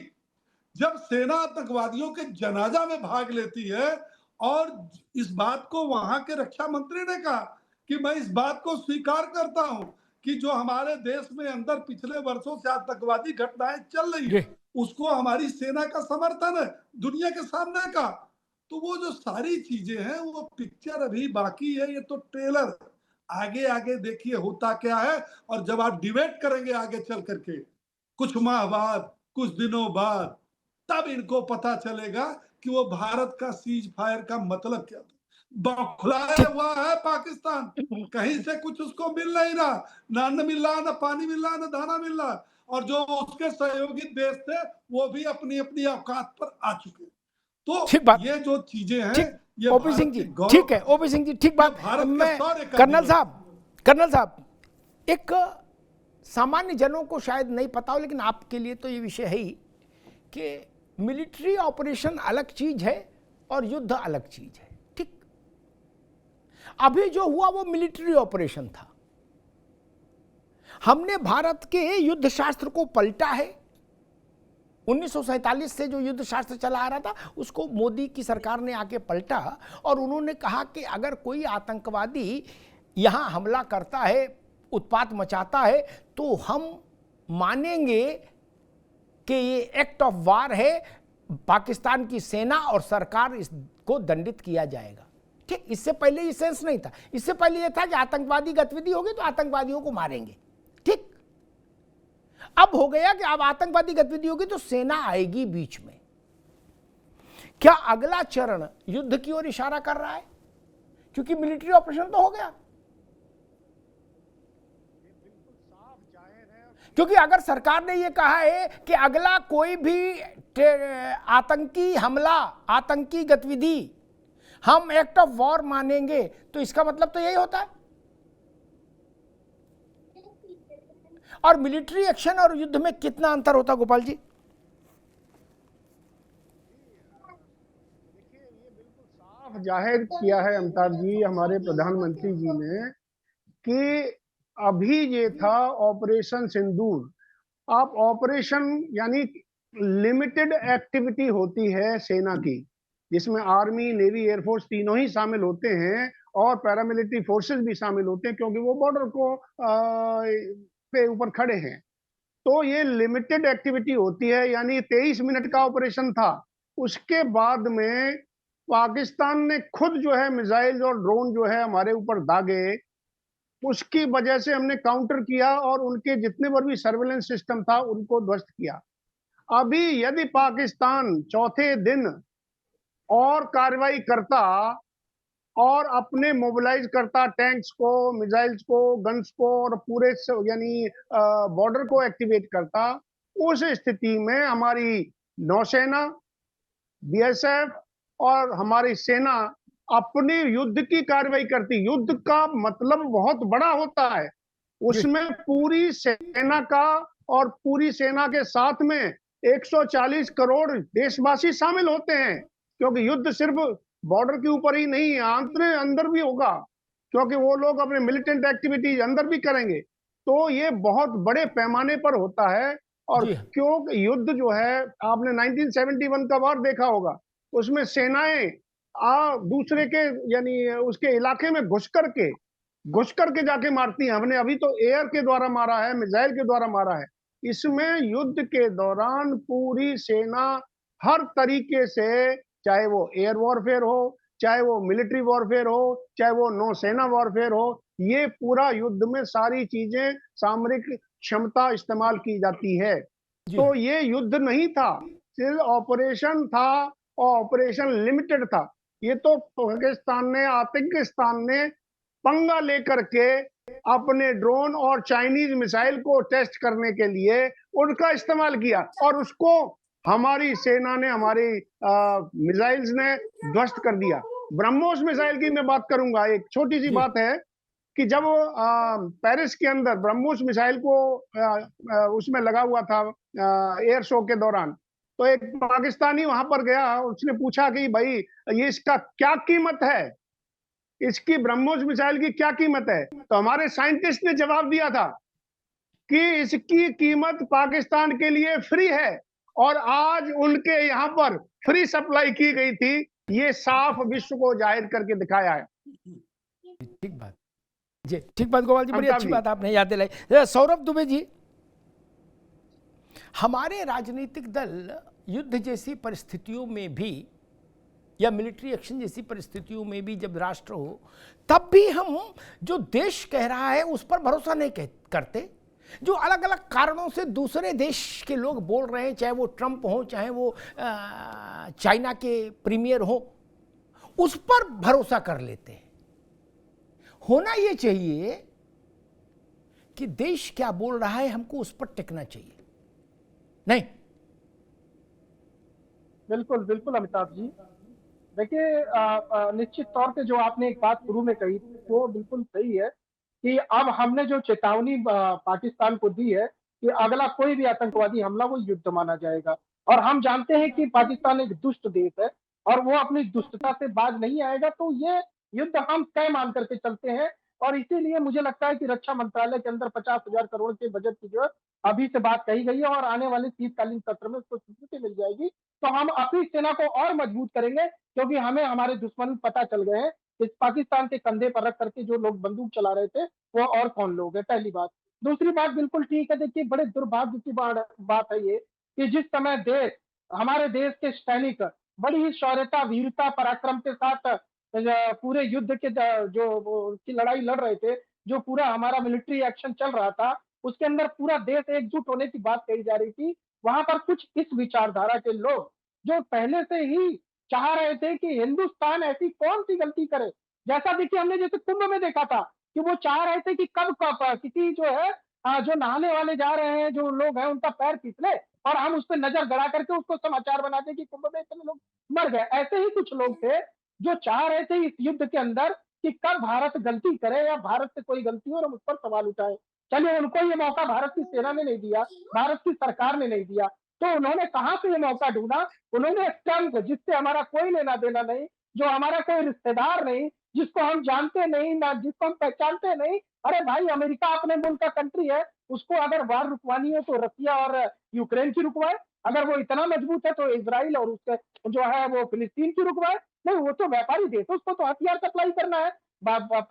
जब सेना आतंकवादियों के जनाजा में भाग लेती है और इस बात को वहां के रक्षा मंत्री ने कहा कि मैं इस बात को स्वीकार करता हूं कि जो हमारे देश में अंदर पिछले वर्षों से आतंकवादी घटनाएं चल रही है उसको हमारी सेना का समर्थन है दुनिया के सामने का। तो वो जो सारी चीजें हैं वो पिक्चर अभी बाकी है, ये तो ट्रेलर। आगे आगे देखिए होता क्या है। और जब आप डिबेट करेंगे आगे चल करके कुछ माह बाद, कुछ दिनों बाद, तब इनको पता चलेगा कि वो भारत का सीज फायर का मतलब क्या था। बौखलाया हुआ है पाकिस्तान, कहीं से कुछ उसको मिल नहीं रहा, ना अन्न मिल रहा, ना पानी मिल रहा, ना दाना मिल रहा। और जो उसके सहयोगी देश थे वो भी अपनी अपनी औकात पर आ चुके। तो ये जो चीजें हैं, ये ओपी सिंह जी ठीक है, ओपी सिंह जी ठीक बात। मैं कर्नल साहब, एक सामान्य जनों को शायद नहीं पता हो लेकिन आपके लिए तो ये विषय है ही कि मिलिट्री ऑपरेशन अलग चीज है और युद्ध अलग चीज है। ठीक, अभी जो हुआ वो मिलिट्री ऑपरेशन था। हमने भारत के युद्ध शास्त्र को पलटा है। 1947 से जो युद्ध शास्त्र चला आ रहा था उसको मोदी की सरकार ने आके पलटा और उन्होंने कहा कि अगर कोई आतंकवादी यहां हमला करता है, उत्पात मचाता है, तो हम मानेंगे कि ये एक्ट ऑफ वार है, पाकिस्तान की सेना और सरकार इसको दंडित किया जाएगा। ठीक, इससे पहले ये सेंस नहीं था। इससे पहले ये था कि आतंकवादी गतिविधि होगी तो आतंकवादियों को मारेंगे। ठीक, अब हो गया कि अब आतंकवादी गतिविधि होगी तो सेना आएगी बीच में। क्या अगला चरण युद्ध की ओर इशारा कर रहा है? क्योंकि मिलिट्री ऑपरेशन तो हो गया। क्योंकि अगर सरकार ने यह कहा है कि अगला कोई भी आतंकी हमला, आतंकी गतिविधि हम एक्ट ऑफ वॉर मानेंगे, तो इसका मतलब तो यही होता है। और मिलिट्री एक्शन और युद्ध में कितना अंतर होता गोपाल जी? साफ जाहिर किया है अमिताभ जी, हमारे प्रधानमंत्री जी ने, कि अभी ये था ऑपरेशन सिंदूर। आप ऑपरेशन यानी लिमिटेड एक्टिविटी होती है सेना की, जिसमें आर्मी, नेवी, एयरफोर्स तीनों ही शामिल होते हैं और पैरामिलिट्री फोर्सेस भी शामिल होते हैं क्योंकि वो बॉर्डर को पे ऊपर खड़े हैं। तो ये लिमिटेड एक्टिविटी होती है, यानी 23 मिनट का ऑपरेशन था। उसके बाद में पाकिस्तान ने खुद जो है मिसाइल और ड्रोन जो है हमारे ऊपर दागे, उसकी वजह से हमने काउंटर किया और उनके जितने पर भी सर्वेलेंस सिस्टम था उनको ध्वस्त किया। अभी यदि पाकिस्तान चौथे दिन और कार्रवाई करता और अपने मोबिलाइज करता टैंक्स को, मिसाइल्स को, गन्स को और पूरे यानी बॉर्डर को एक्टिवेट करता, उस स्थिति में हमारी नौसेना, बीएसएफ और हमारी सेना अपनी युद्ध की कार्रवाई करती। युद्ध का मतलब बहुत बड़ा होता है, उसमें पूरी सेना का और पूरी सेना के साथ में 140 करोड़ देशवासी शामिल होते हैं, क्योंकि युद्ध सिर्फ बॉर्डर के ऊपर ही नहीं है, अंदर भी होगा, क्योंकि वो लोग अपने मिलिटेंट एक्टिविटीज अंदर भी करेंगे। तो ये बहुत बड़े पैमाने पर होता है। और क्योंकि युद्ध जो है, आपने 1971 का वार देखा होगा, उसमें सेनाएं दूसरे के यानी उसके इलाके में घुस करके जाके मारती हैं। हमने अभी तो एयर के द्वारा मारा है, मिसाइल के द्वारा मारा है। इसमें युद्ध के दौरान पूरी सेना हर तरीके से, चाहे वो एयर वॉरफेयर हो, चाहे वो मिलिट्री वॉरफेयर हो, चाहे वो नौसेना वॉरफेयर हो, ये पूरा युद्ध में सारी चीजें सामरिक क्षमता इस्तेमाल की जाती है। तो ये युद्ध नहीं था, सिर्फ ऑपरेशन था और ऑपरेशन लिमिटेड था। ये तो पाकिस्तान ने, आतंकिस्तान ने पंगा लेकर के अपने ड्रोन और चाइनीज मिसाइल को टेस्ट करने के लिए उनका इस्तेमाल किया और उसको हमारी सेना ने, हमारी मिसाइल्स ने ध्वस्त कर दिया। ब्रह्मोस मिसाइल की मैं बात करूंगा। एक छोटी सी बात है कि जब पेरिस के अंदर ब्रह्मोस मिसाइल को उसमें लगा हुआ था एयर शो के दौरान, तो एक पाकिस्तानी वहां पर गया, उसने पूछा कि भाई ये इसका क्या कीमत है, इसकी ब्रह्मोस मिसाइल की क्या कीमत है? तो हमारे साइंटिस्ट ने जवाब दिया था कि इसकी कीमत पाकिस्तान के लिए फ्री है और आज उनके यहाँ पर फ्री सप्लाई की गई थी। ये साफ विश्व को जाहिर करके दिखाया है। ठीक बात जी, ठीक बात गोपाल जी, बड़ी अच्छी बात आपने याद दिलाई। सौरभ दुबे जी, हमारे राजनीतिक दल युद्ध जैसी परिस्थितियों में भी या मिलिट्री एक्शन जैसी परिस्थितियों में भी जब राष्ट्र हो, तब भी हम जो देश कह रहा है उस पर भरोसा नहीं करते। जो अलग अलग कारणों से दूसरे देश के लोग बोल रहे हैं, चाहे वो ट्रंप हो, चाहे वो चाइना के प्रीमियर हो, उस पर भरोसा कर लेते हैं। होना ये चाहिए कि देश क्या बोल रहा है हमको उस पर टिकना चाहिए, नहीं? बिल्कुल बिल्कुल अमिताभ जी, देखिए निश्चित तौर पे जो आपने एक बात शुरू में कही वो बिल्कुल सही है कि अब हमने जो चेतावनी पाकिस्तान को दी है कि अगला कोई भी आतंकवादी हमला वो युद्ध माना जाएगा, और हम जानते हैं कि पाकिस्तान एक दुष्ट देश है और वो अपनी दुष्टता से बाज नहीं आएगा, तो ये युद्ध हम तय मान करके चलते हैं। और इसीलिए मुझे लगता है कि रक्षा मंत्रालय के अंदर 50,000 करोड़ के बजट की जो अभी से बात कही गई है और आने वाले शीतकालीन सत्र में उसको स्वीकृति मिल जाएगी, तो हम अपनी सेना को और मजबूत करेंगे, क्योंकि हमें हमारे दुश्मन पता चल गए हैं। इस पाकिस्तान के कंधे पर रख करके जो लोग बंदूक चला रहे थे वो और कौन लोग है, पहली बात। दूसरी बात बिल्कुल ठीक है, देखिए बड़े दुर्भाग्य की बात है ये कि जिस समय देश, हमारे देश के सैनिक बड़ी ही शौर्यता, वीरता, पराक्रम के साथ पूरे युद्ध के जो की लड़ाई लड़ रहे थे, जो पूरा हमारा मिलिट्री एक्शन चल रहा था, उसके अंदर पूरा देश एकजुट होने की बात कही जा रही थी। वहां पर कुछ इस विचारधारा के लोग जो पहले से ही चाह रहे थे कि हिंदुस्तान ऐसी कौन सी गलती करे, जैसा देखिए हमने जैसे कुंभ में देखा था कि वो चाह रहे थे कि कब किसी जो है जो नहाने वाले जा रहे हैं जो लोग हैं उनका पैर फिसले और हम उस पर नजर गड़ा करके उसको समाचार बना दें कि कुंभ में इतने लोग मर गए। ऐसे ही कुछ लोग थे जो चाह रहे थे इस युद्ध के अंदर कि कब भारत गलती करे या भारत से कोई गलती हो और हम उस पर सवाल उठाए। चलिए, उनको ये मौका भारत की सेना ने नहीं दिया, भारत की सरकार ने नहीं दिया, तो उन्होंने कहां से ये मौका ढूंढा? उन्होंने ट्रंप, जिससे हमारा कोई लेना देना नहीं, जो हमारा कोई रिश्तेदार नहीं, जिसको हम जानते नहीं, ना जिसको हम पहचानते नहीं। अरे भाई, अमेरिका अपने मुल्क का कंट्री है, उसको अगर वार रुकवानी हो तो रसिया और यूक्रेन की रुकवाए, अगर वो इतना मजबूत है तो इजराइल और उसके जो है वो फिलिस्तीन की रुकवाए। नहीं, वो तो व्यापारी देश है, उसको तो हथियार सप्लाई करना है।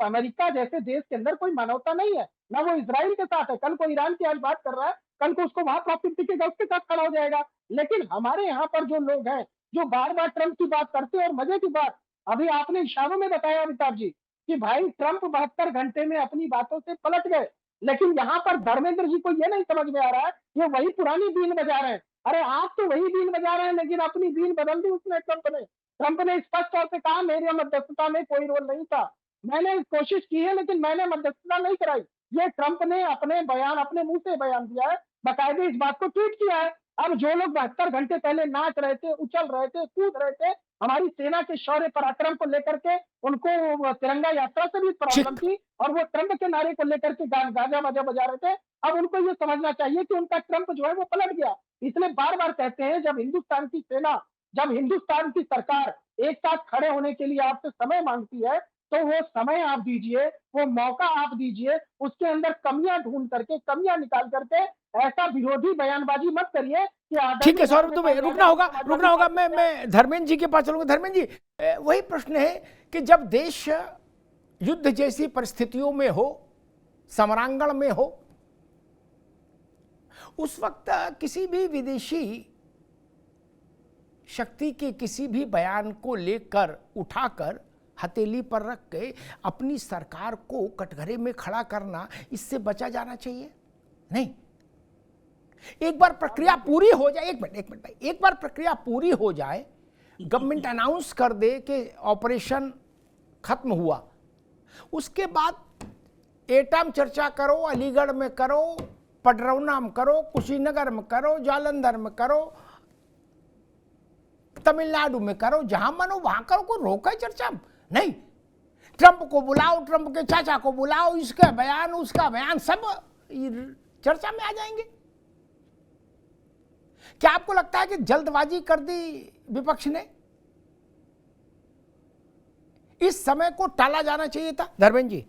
अमेरिका जैसे देश के अंदर कोई मानवता नहीं है, ना वो इजराइल के साथ है। कल को ईरान की आज बात कर रहा है, कल को उसको वहां प्रॉफिट दिखेगा, उसके साथ खड़ा हो जाएगा। लेकिन हमारे यहाँ पर जो लोग हैं जो बार बार ट्रंप की बात करते हैं, और मजे की बात अभी आपने इशारों में बताया अमिताभ जी कि भाई ट्रंप 72 घंटे में अपनी बातों से पलट गए, लेकिन यहाँ पर धर्मेंद्र जी को ये नहीं समझ में आ रहा है, ये वही पुरानी बीन बजा रहे हैं। अरे आप तो वही बीन बजा रहे हैं, लेकिन अपनी बीन बदल दी उसने ट्रंप ने स्पष्ट तौर से कहा मेरी मध्यस्थता में कोई रोल नहीं था, मैंने कोशिश की है लेकिन मैंने मध्यस्थता नहीं कराई। ये ट्रंप ने अपने बयान, अपने मुंह से बयान दिया है, बाकायदे इस बात को ट्वीट किया है। अब जो लोग 72 घंटे पहले नाच रहे थे, उछल रहे थे, कूद रहे थे हमारी सेना के शौर्य पराक्रम को लेकर के, उनको तिरंगा यात्रा से भी प्रॉब्लम थी और वो ट्रंप के नारे को लेकर के गाजा बाजा बजा रहे थे। अब उनको ये समझना चाहिए कि उनका ट्रंप जो है वो पलट गया। इसलिए बार बार कहते हैं, जब हिंदुस्तान की सेना, जब हिंदुस्तान की सरकार एक साथ खड़े होने के लिए आपसे समय मांगती है, तो वो समय आप दीजिए, वो मौका आप दीजिए, उसके अंदर कमियां ढूंढ करके, कमियां निकाल करके ऐसा विरोधी बयानबाजी मत करिए कि ठीक है सौरभ, तुम्हें रुकना होगा। मैं धर्मेंद्र जी के पास चलूंगा। धर्मेंद्र जी, वही प्रश्न है कि जब देश युद्ध जैसी परिस्थितियों में हो, समरांगण में हो, उस वक्त किसी भी विदेशी शक्ति के किसी भी बयान को लेकर उठाकर हथेली पर रख के अपनी सरकार को कटघरे में खड़ा करना, इससे बचा जाना चाहिए नहीं। एक बार प्रक्रिया पूरी हो जाए, एक मिनट भाई, एक बार प्रक्रिया पूरी हो जाए, गवर्नमेंट अनाउंस कर दे कि ऑपरेशन खत्म हुआ, उसके बाद एटम चर्चा करो, अलीगढ़ में करो, पडरौना में करो, कुशीनगर में करो, जालंधर में करो, तमिलनाडु में करो, जहां मन हो वहां करो, कोई रोका है चर्चा नहीं। ट्रंप को बुलाओ, ट्रंप के चाचा को बुलाओ, इसका बयान उसका बयान सब चर्चा में आ जाएंगे। क्या आपको लगता है कि जल्दबाजी कर दी विपक्ष ने? इस समय को टाला जाना चाहिए था। धर्मेंद्र जी,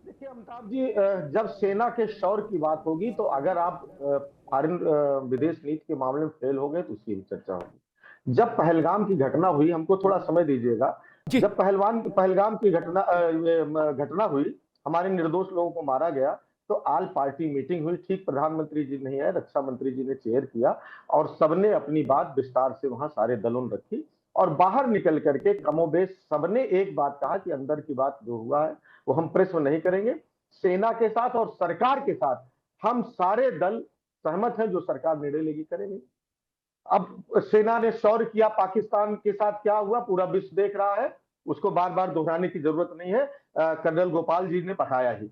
देखिए अमिताभ जी, जब सेना के शौर्य की बात होगी तो अगर आप फॉरेन विदेश नीति के मामले में फेल हो गए तो उसकी भी चर्चा होगी। जब पहलगाम की घटना हुई, हमको थोड़ा समय दीजिएगा, जब पहलगाम की घटना हुई, हमारे निर्दोष लोगों को मारा गया, तो ऑल पार्टी मीटिंग हुई। ठीक प्रधानमंत्री जी नहीं है, रक्षा मंत्री जी ने चेयर किया और सबने अपनी बात विस्तार से वहां सारे दलों ने रखी और बाहर निकल करके कमोबेश सबने एक बात कहा कि अंदर की बात जो हुआ है वो हम प्रेस में नहीं करेंगे। सेना के साथ और सरकार के साथ हम सारे दल सहमत हैं, जो सरकार निर्णय लेगी करेंगे। अब सेना ने शौर्य किया, पाकिस्तान के साथ क्या हुआ पूरा विश्व देख रहा है, उसको बार बार दोहराने की जरूरत नहीं है। कर्नल गोपाल जी ने बताया ही।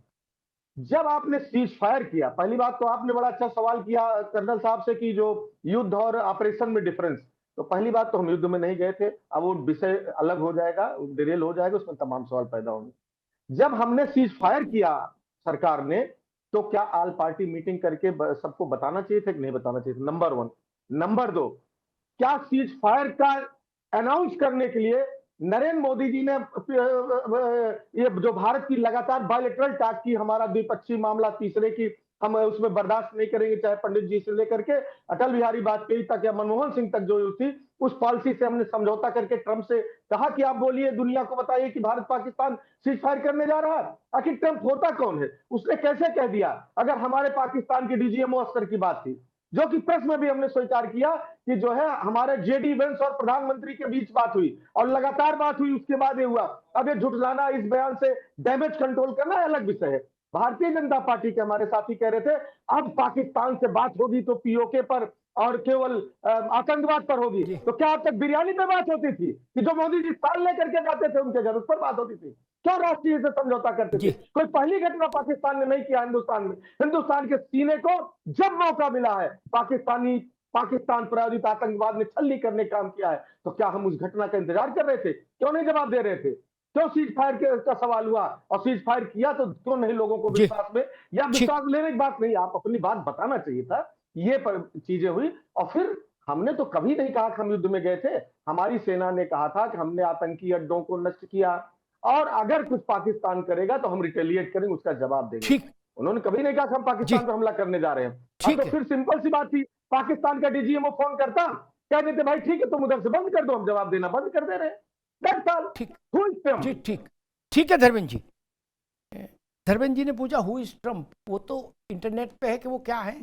जब आपने सीज फायर किया, पहली बात तो आपने बड़ा अच्छा सवाल किया कर्नल साहब से कि जो युद्ध और ऑपरेशन में डिफरेंस, तो पहली बात तो हम युद्ध में नहीं गए थे, अब वो विषय अलग हो जाएगा, डिटेल हो जाएगा, उसमें तमाम सवाल पैदा होंगे। जब हमने सीज फायर किया सरकार ने, तो क्या ऑल पार्टी मीटिंग करके सबको बताना चाहिए था कि नहीं बताना चाहिए था? नंबर 1। नंबर 2, क्या सीज फायर का अनाउंस करने के लिए नरेंद्र मोदी जी ने ये जो भारत की लगातार बायलैटरल टैक की, हमारा द्विपक्षीय मामला तीसरे की हम उसमें बर्दाश्त नहीं करेंगे, चाहे पंडित जी से लेकर के अटल बिहारी वाजपेयी तक या मनमोहन सिंह तक जो थी, उस पॉलिसी से हमने समझौता करके ट्रंप से कहा कि आप बोलिए, दुनिया को बताइए कि भारत पाकिस्तान सीज फायर करने जा रहा है। आखिर ट्रंप होता कौन है? उसने कैसे कह दिया? अगर हमारे पाकिस्तान के डीजीएमओ स्तर की बात थी, जो कि प्रेस में भी हमने स्वीकार किया कि जो है हमारे जेडी वेंस और प्रधानमंत्री के बीच बात हुई और लगातार बात हुई, उसके बाद ये हुआ। अब ये झुठलाना, इस बयान से डैमेज कंट्रोल करना अलग विषय है। भारतीय जनता पार्टी के हमारे साथी कह रहे थे अब पाकिस्तान से बात होगी तो पीओके पर और केवल आतंकवाद पर होगी। तो क्या अब तक बिरयानी पे बात होती थी कि जो मोदी जी साल लेकर के जाते थे उनके घर, उस पर बात होती थी? क्यों राष्ट्रीय से समझौता करते थे? कोई पहली घटना पाकिस्तान ने नहीं किया हिंदुस्तान में। हिंदुस्तान के सीने को जब मौका मिला है, पाकिस्तान प्रायोजित आतंकवाद ने छल्ली करने का काम किया है, तो क्या हम उस घटना का इंतजार कर रहे थे? क्यों नहीं जवाब दे रहे थे? क्यों सीज फायर का सवाल हुआ? और सीज फायर किया तो क्यों नहीं लोगों को विश्वास में, या विश्वास लेने की बात नहीं, आप अपनी बात बताना चाहिए था। ये पर चीजें हुई। और फिर हमने तो कभी नहीं कहा कि हम युद्ध में गए थे। हमारी सेना ने कहा था कि हमने आतंकी अड्डों को नष्ट किया और अगर कुछ पाकिस्तान करेगा तो हम रिटेलिएट करेंगे, उसका जवाब देंगे। उन्होंने कभी नहीं कहा कि हम पाकिस्तान पर हमला करने जा रहे हैं। तो फिर सिंपल सी बात थी, पाकिस्तान का डीजीएमओ फोन करता, कह देते भाई ठीक है तुम उधर से बंद कर दो, हम जवाब देना बंद कर दे रहे हैं। ठीक है धर्मेंद्र जी। धर्मेंद्र जी ने पूछा हु इज ट्रम्प, वो तो इंटरनेट पे है कि वो क्या है,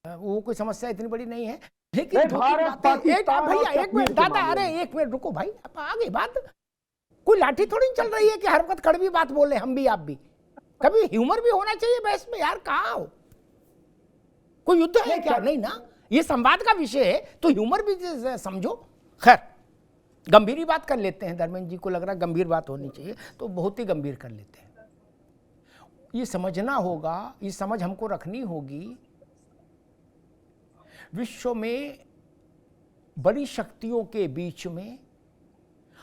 वो कोई समस्या इतनी बड़ी नहीं है। लेकिन भैया एक मिनट दादा, अरे एक मिनट रुको भाई, आगे बात कोई लाठी थोड़ी चल रही है कि हर वक्त कड़वी बात बोले हम भी आप भी। कभी ह्यूमर भी होना चाहिए बहस में यार। कहाँ हो, कोई युद्ध है क्या? नहीं ना, ये संवाद का विषय है तो ह्यूमर भी समझो। खैर गंभीर ही बात कर लेते हैं। धर्मेंद्र जी को लग रहा है गंभीर बात होनी चाहिए तो बहुत ही गंभीर कर लेते हैं। ये समझना होगा, ये समझ हमको रखनी होगी, विश्व में बड़ी शक्तियों के बीच में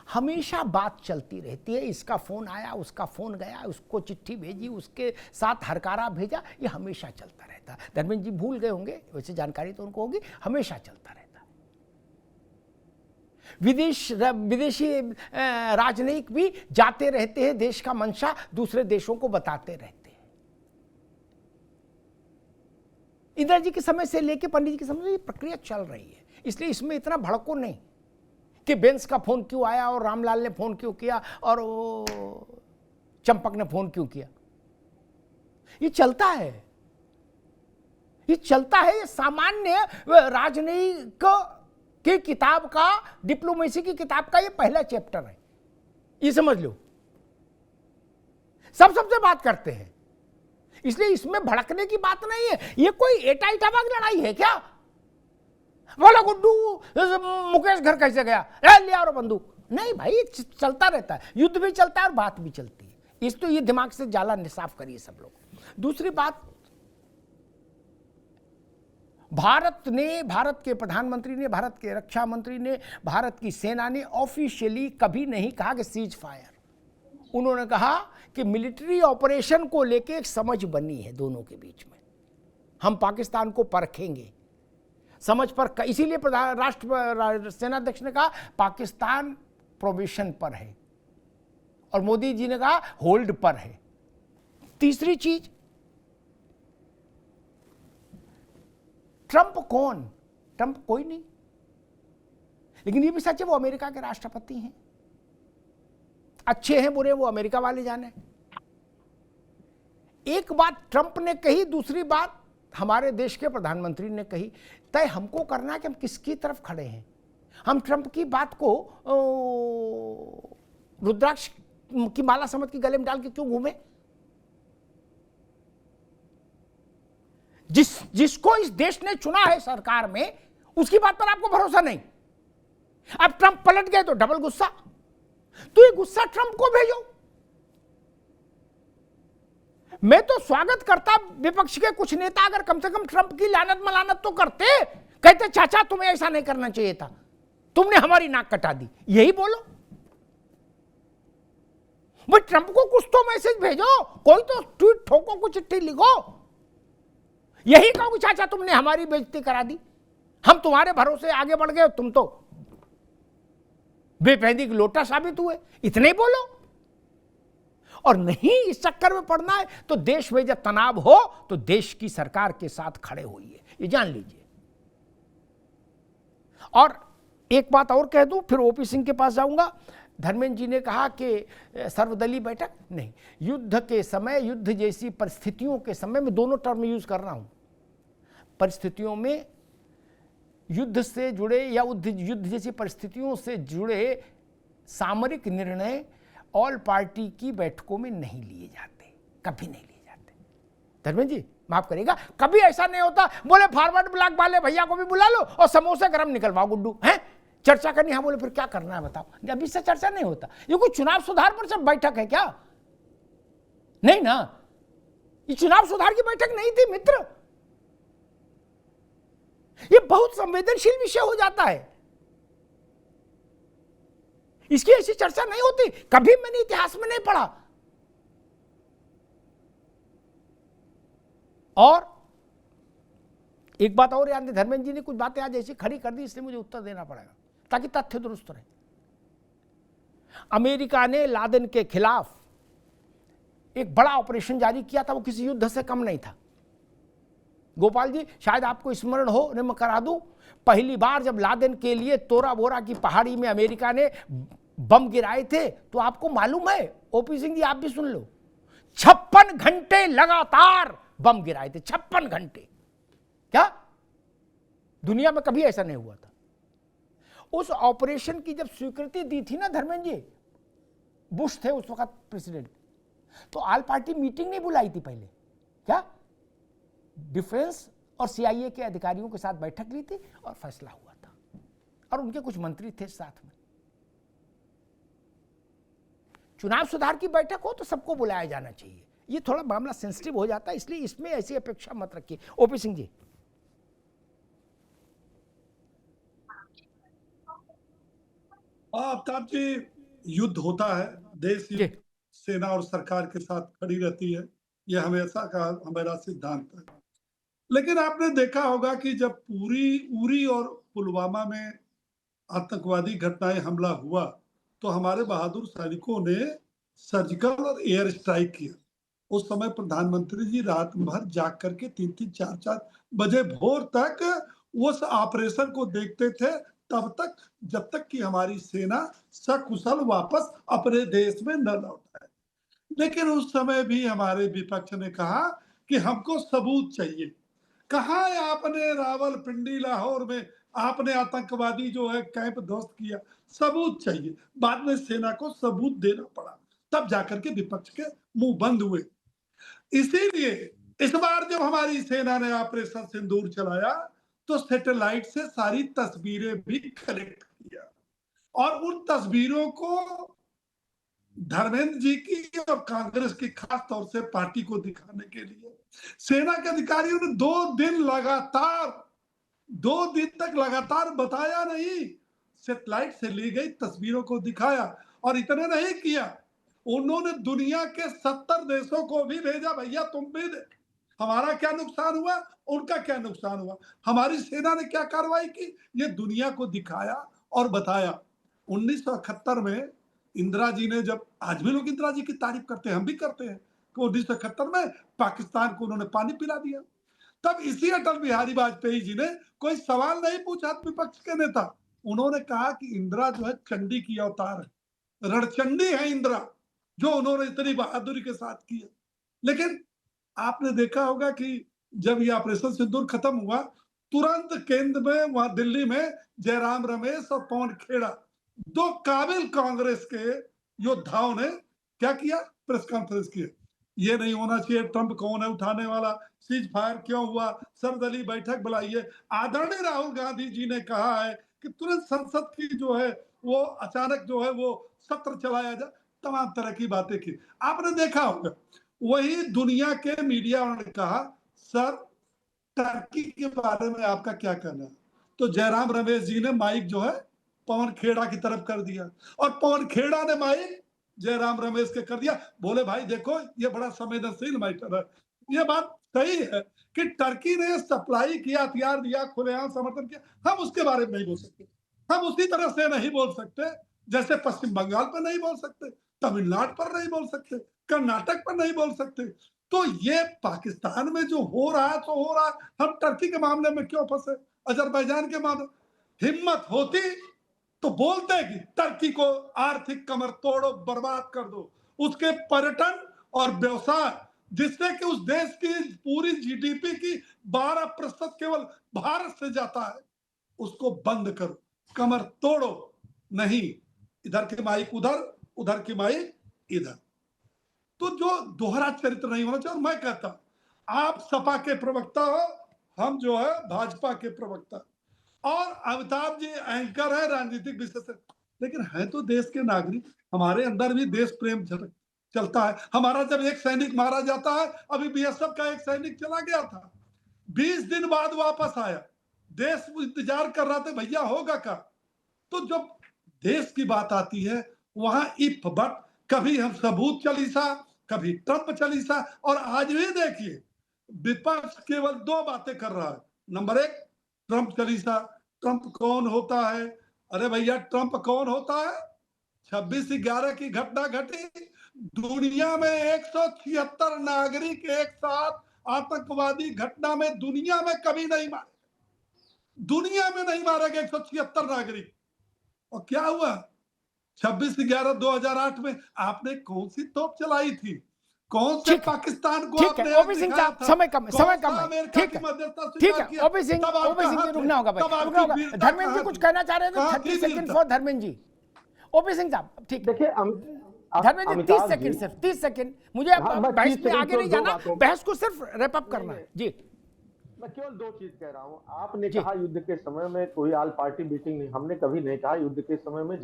हमेशा बात चलती रहती है। इसका फोन आया, उसका फोन गया, उसको चिट्ठी भेजी, उसके साथ हरकारा भेजा, ये हमेशा चलता रहता है। धर्मेंद्र जी भूल गए होंगे, वैसे जानकारी तो उनको होगी, हमेशा चलता रहता है। विदेशी राजनयिक भी जाते रहते हैं, देश का मंशा दूसरे देशों को बताते रहते हैं। इंदिरा जी के समय से लेके पंडित जी के समय से ये प्रक्रिया चल रही है, इसलिए इसमें इतना भड़को नहीं कि बेंस का फोन क्यों आया और रामलाल ने फोन क्यों किया और चंपक ने फोन क्यों किया। ये चलता है, ये चलता है। ये सामान्य राजनयिक की किताब का, डिप्लोमेसी की किताब का ये पहला चैप्टर है। ये समझ लो। सब सबसे बात करते हैं, इसलिए इसमें भड़कने की बात नहीं है। ये कोई एटा इटावाग लड़ाई है क्या? बोला गुड्डू मुकेश घर कैसे गया, ले आओ बंदूक। नहीं भाई, चलता रहता है, युद्ध भी चलता है और बात भी चलती है। इस तो ये दिमाग से जाला साफ करिए सब लोग। दूसरी बात, भारत के प्रधानमंत्री ने, भारत के रक्षा मंत्री ने, भारत की सेना ने ऑफिशियली कभी नहीं कहा कि सीज फायर। उन्होंने कहा कि मिलिट्री ऑपरेशन को लेके एक समझ बनी है दोनों के बीच में, हम पाकिस्तान को परखेंगे समझ पर। इसीलिए सेनाध्यक्ष ने कहा पाकिस्तान प्रोविशन पर है और मोदी जी ने कहा होल्ड पर है। तीसरी चीज, ट्रंप कौन? ट्रंप कोई नहीं, लेकिन ये भी सच है वो अमेरिका के राष्ट्रपति हैं। अच्छे हैं बुरे वो अमेरिका वाले जाने। एक बात ट्रंप ने कही, दूसरी बात हमारे देश के प्रधानमंत्री ने कही। तय हमको करना है कि हम किसकी तरफ खड़े हैं। हम ट्रंप की बात को रुद्राक्ष की माला समझ के गले में डाल के क्यों घूमे? जिसको इस देश ने चुना है सरकार में, उसकी बात पर आपको भरोसा नहीं। अब ट्रंप पलट गए तो डबल गुस्सा। तो ये गुस्सा ट्रंप को भेजो। मैं तो स्वागत करता विपक्ष के कुछ नेता अगर कम से कम ट्रंप की लानत मलानत तो करते, कहते चाचा तुम्हें ऐसा नहीं करना चाहिए था, तुमने हमारी नाक कटा दी, यही बोलो। भाई ट्रंप को कुछ तो मैसेज भेजो, कोई तो ट्वीट ठोको, कुछ चिट्ठी लिखो, यही कहो कि चाचा तुमने हमारी बेइज्जती करा दी, हम तुम्हारे भरोसे आगे बढ़ गए, तुम तो बेफायदी की लोटा साबित हुए, इतने ही बोलो। और नहीं इस चक्कर में पड़ना है तो देश में जब तनाव हो तो देश की सरकार के साथ खड़े होइए, ये जान लीजिए। और एक बात और कह दूं, फिर ओपी सिंह के पास जाऊंगा। धर्मेंद्र जी ने कहा कि सर्वदलीय बैठक नहीं, युद्ध के समय, युद्ध जैसी परिस्थितियों के समय, मैं दोनों टर्म यूज कर रहा हूं, परिस्थितियों में युद्ध से जुड़े या युद्ध जैसी परिस्थितियों से जुड़े सामरिक निर्णय ऑल पार्टी की बैठकों में नहीं लिए जाते, कभी नहीं लिए जाते। धर्मेंद्र जी माफ करिएगा, कभी ऐसा नहीं होता बोले फॉरवर्ड ब्लॉक वाले भैया को भी बुला लो और समोसे गरम निकलवाओ गुड्डू, हैं चर्चा करनी। हाँ बोले फिर क्या करना है बताओ, अभी से चर्चा नहीं होता। ये कोई चुनाव सुधार पर सब बैठक है क्या? नहीं ना, ये चुनाव सुधार की बैठक नहीं थी मित्र। ये बहुत संवेदनशील विषय हो जाता है, इसकी ऐसी चर्चा नहीं होती, कभी मैंने इतिहास में नहीं पढ़ा। और एक बात और याद है, धर्मेंद्र जी ने कुछ बातें आज ऐसी खड़ी कर दी, इसलिए मुझे उत्तर देना पड़ेगा ताकि तथ्य दुरुस्त रहे। अमेरिका ने लादेन के खिलाफ एक बड़ा ऑपरेशन जारी किया था, वो किसी युद्ध से कम नहीं था। गोपाल जी शायद आपको स्मरण हो, मैं करा दूं, पहली बार जब लादेन के लिए तोरा बोरा की पहाड़ी में अमेरिका ने बम गिराए थे, तो आपको मालूम है, ओपी सिंह जी आप भी सुन लो, 56 घंटे लगातार बम गिराए थे, 56 घंटे। क्या दुनिया में कभी ऐसा नहीं हुआ था। उस ऑपरेशन की जब स्वीकृति दी थी ना धर्मेंद्र जी, बुश थे उस वक्त प्रेसिडेंट, तो ऑल पार्टी मीटिंग नहीं बुलाई थी पहले, क्या डिफेंस और सीआईए के अधिकारियों के साथ बैठक ली थी और फैसला हुआ था, और उनके कुछ मंत्री थे साथ में। चुनाव सुधार की बैठक हो तो सबको बुलाया जाना चाहिए, ये थोड़ा मामला सेंसिटिव हो जाता है, इसलिए इसमें ऐसी अपेक्षा मत रखिए। ओपी सिंह जी। आफ्ताब जी, युद्ध होता है, देश सेना और सरकार के साथ खड़ी रहती है, यह हमेशा का हमारा सिद्धांत है। लेकिन आपने देखा होगा कि जब उरी और पुलवामा में आतंकवादी घटनाएं हमला हुआ, तो हमारे बहादुर सैनिकों ने सर्जिकल और एयर स्ट्राइक किया। उस समय प्रधानमंत्री जी रात भर जाग करके 3-3, 4-4 बजे भोर तक उस ऑपरेशन को देखते थे, तब तक जब तक कि हमारी सेना सकुशल वापस अपने देश में न लौट आए। लेकिन उस समय भी हमारे विपक्ष ने कहा कि हमको सबूत चाहिए। कहाँ है आपने रावलपिंडी, लाहौर में आपने आतंकवादी जो है कैंप ध्वस्त किया, सबूत चाहिए। बाद में सेना को सबूत देना पड़ा, तब जाकर के विपक्ष के मुंह बंद हुए। इसीलिए इस बार जब हमारी सेना ने ऑपरेशन सिंदूर चलाया तो सैटेलाइट से सारी तस्वीरें भी कलेक्ट किया और उन तस्वीरों को धर्मेंद्र जी की और कांग्रेस की खास तौर से पार्टी को दिखाने के लिए सेना के अधिकारियों ने 2 दिन तक लगातार बताया नहीं, सैटेलाइट से ली गई तस्वीरों को दिखाया। और इतने नहीं किया, उन्होंने दुनिया के 70 देशों को भी भेजा, भैया तुम भी हमारा क्या नुकसान हुआ, उनका क्या नुकसान हुआ, हमारी सेना ने क्या कार्रवाई की, ये दुनिया को दिखाया और बताया। 1971 में इंदिरा जी ने, जब आज भी लोग इंदिरा जी की तारीफ करते हैं, हम भी करते हैं, कि 1971 में पाकिस्तान को उन्होंने पानी पिला दिया। तब इसी अटल बिहारी वाजपेयी जी ने कोई सवाल नहीं पूछा विपक्ष के नेता, उन्होंने कहा कि इंदिरा जो है चंडी की अवतार है, रणचंडी है इंदिरा, जो उन्होंने इतनी बहादुरी के साथ किया। लेकिन आपने देखा होगा कि जब ये ऑपरेशन सिंदूर खत्म हुआ, तुरंत केंद्र में, वहां दिल्ली में जयराम रमेश और पवन खेड़ा, 2 काबिल कांग्रेस के योद्धाओं ने क्या किया, प्रेस कॉन्फ्रेंस किया। ये नहीं होना चाहिए, ट्रंप कौन है उठाने वाला, सीज फायर क्यों हुआ, सर्वदलीय बैठक बुलाइए। आदरणीय राहुल गांधी जी ने कहा है कि तुरंत संसद की जो है वो अचानक जो है वो सत्र चलाया जाए, तमाम तरह की बातें की। आपने देखा होगा, वही दुनिया के मीडिया ने कहा, सर टर्की के बारे में आपका क्या कहना है, तो जयराम रमेश जी ने माइक जो है पवन खेड़ा की तरफ कर दिया और पवन खेड़ा ने माइक जयराम रमेश के कर दिया। बोले भाई देखो ये बड़ा संवेदनशील मैटर है। ये बात सही है कि टर्की ने सप्लाई किया, हथियार दिया, खुलेआम समर्थन किया, हम उसके बारे में नहीं बोल सकते। हम उसी तरह से नहीं बोल सकते जैसे पश्चिम बंगाल पर नहीं बोल सकते, तमिलनाडु पर नहीं बोल सकते, कर्नाटक पर नहीं बोल सकते। तो ये पाकिस्तान में जो हो रहा है तो हो रहा है, हम टर्की के मामले में क्यों फंसे, अजरबैजान के मामले। हिम्मत होती तो बोलते कि टर्की को आर्थिक कमर तोड़ो, बर्बाद कर दो, उसके पर्यटन और व्यवसाय जिससे कि उस देश की पूरी जीडीपी की 12% केवल भारत से जाता है, उसको बंद करो, कमर तोड़ो। नहीं, इधर की माइक उधर, उधर की माइक इधर। तो जो दोहरा चरित्र नहीं होना चाहिए। और मैं कहता आप सपा के प्रवक्ता हो, हम जो है भाजपा के प्रवक्ता, और अमिताभ जी एंकर है, राजनीतिक विशेषज्ञ, लेकिन है तो देश के नागरिक। हमारे अंदर भी देश प्रेम चलता है। हमारा जब एक सैनिक मारा जाता है, अभी बीएसएफ का एक सैनिक चला गया था, 20 दिन बाद वापस आया, देश इंतजार कर रहा था भैया होगा क्या। तो जब देश की बात आती है वहां इफ बट, कभी हम सबूत चालीसा, कभी ट्रंप चालीसा, और आज भी देखिए विपक्ष केवल 2 बातें कर रहा है। नंबर 1 ट्रंप चालीसा, ट्रंप कौन होता है। अरे भैया ट्रंप कौन होता है, 26/11 की घटना घटी, दुनिया में 176 नागरिक एक साथ आतंकवादी घटना में दुनिया में कभी नहीं मारे, दुनिया में नहीं मारे गए 176 नागरिक। और क्या हुआ 26/11/2008 में आपने कौन सी तोप चलाई थी, कौन से पाकिस्तान को ठीक है ओपी सिंह साहब, समय कम है, ठीक है ओपी सिंह जी रुकना होगा भाई, रुकना होगा। धर्मेंद्र जी कुछ कहना चाह रहे थे, 30 second for Dharmendra ji. OP Singh साहब ठीक, देखिए धर्मेंद्र जी 30 सेकंड, सिर्फ 30 सेकंड, मुझे बहस में आगे नहीं जाना, बहस को सिर्फ रैप अप करना है जी। मैं केवल 2 चीज कह रहा हूँ। आपने कहा युद्ध के समय में कोई ऑल पार्टी मीटिंग नहीं, हमने कभी नहीं कहा। युद्ध के समय में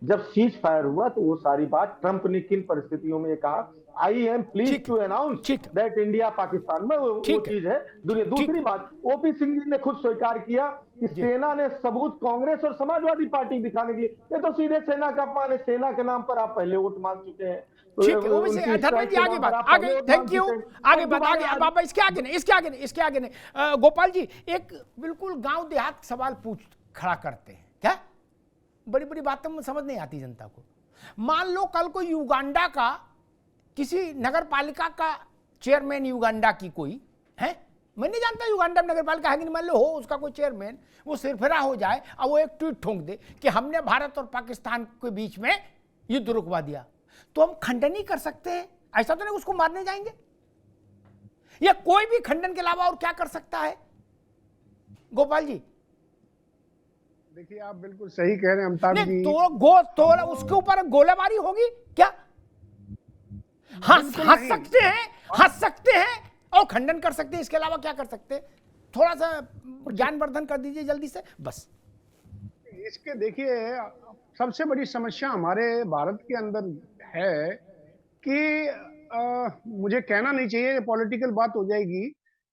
जब सीज फायर हुआ तो वो सारी बात ट्रंप ने किन परिस्थितियों में कहा, I am please to announce that India Pakistan में वो चीज है। दूसरी बात, ओपी सिंह जी ने खुद स्वीकार किया कि सेना ने सबूत कांग्रेस और समाजवादी पार्टी दिखाने के लिए, ये तो सीधे सेना का अपमान है। सेना के नाम पर आप पहले वोट मांग चुके हैं। ठीक है धर्मेंद्र जी आगे बात, आगे थैंक यू, आगे बात, आगे बाबा इसके आगे नहीं। गोपाल जी एक बिल्कुल गांव देहात सवाल खड़ा करते हैं, क्या बड़ी बड़ी बातों में समझ नहीं आती जनता को। मान लो कल को युगांडा का किसी नगर पालिका का चेयरमैन, युगांडा की कोई है, मैं नहीं जानता युगांडा में नगर पालिका है कि नहीं, मान लो हो उसका कोई चेयरमैन, वो सिरफिरा हो जाए और वो एक ट्वीट ठोंक दे कि हमने भारत और पाकिस्तान के बीच में युद्ध रुकवा दिया, तो हम खंडन ही कर सकते हैं, ऐसा तो नहीं उसको मारने जाएंगे। या कोई भी खंडन के अलावा और क्या कर सकता है गोपाल जी। देखिए आप बिल्कुल सही कह रहे हैं अमिताभ जी। तो उसके ऊपर गोलाबारी होगी क्या? हंस सकते हैं और खंडन कर सकते हैं, इसके अलावा क्या कर सकते हैं? थोड़ा सा ज्ञानवर्धन कर दीजिए जल्दी से बस। इसके देखिए सबसे बड़ी समस्या हमारे भारत के अंदर है कि मुझे कहना नहीं चाहिए, पॉलिटिकल बात हो जाएगी,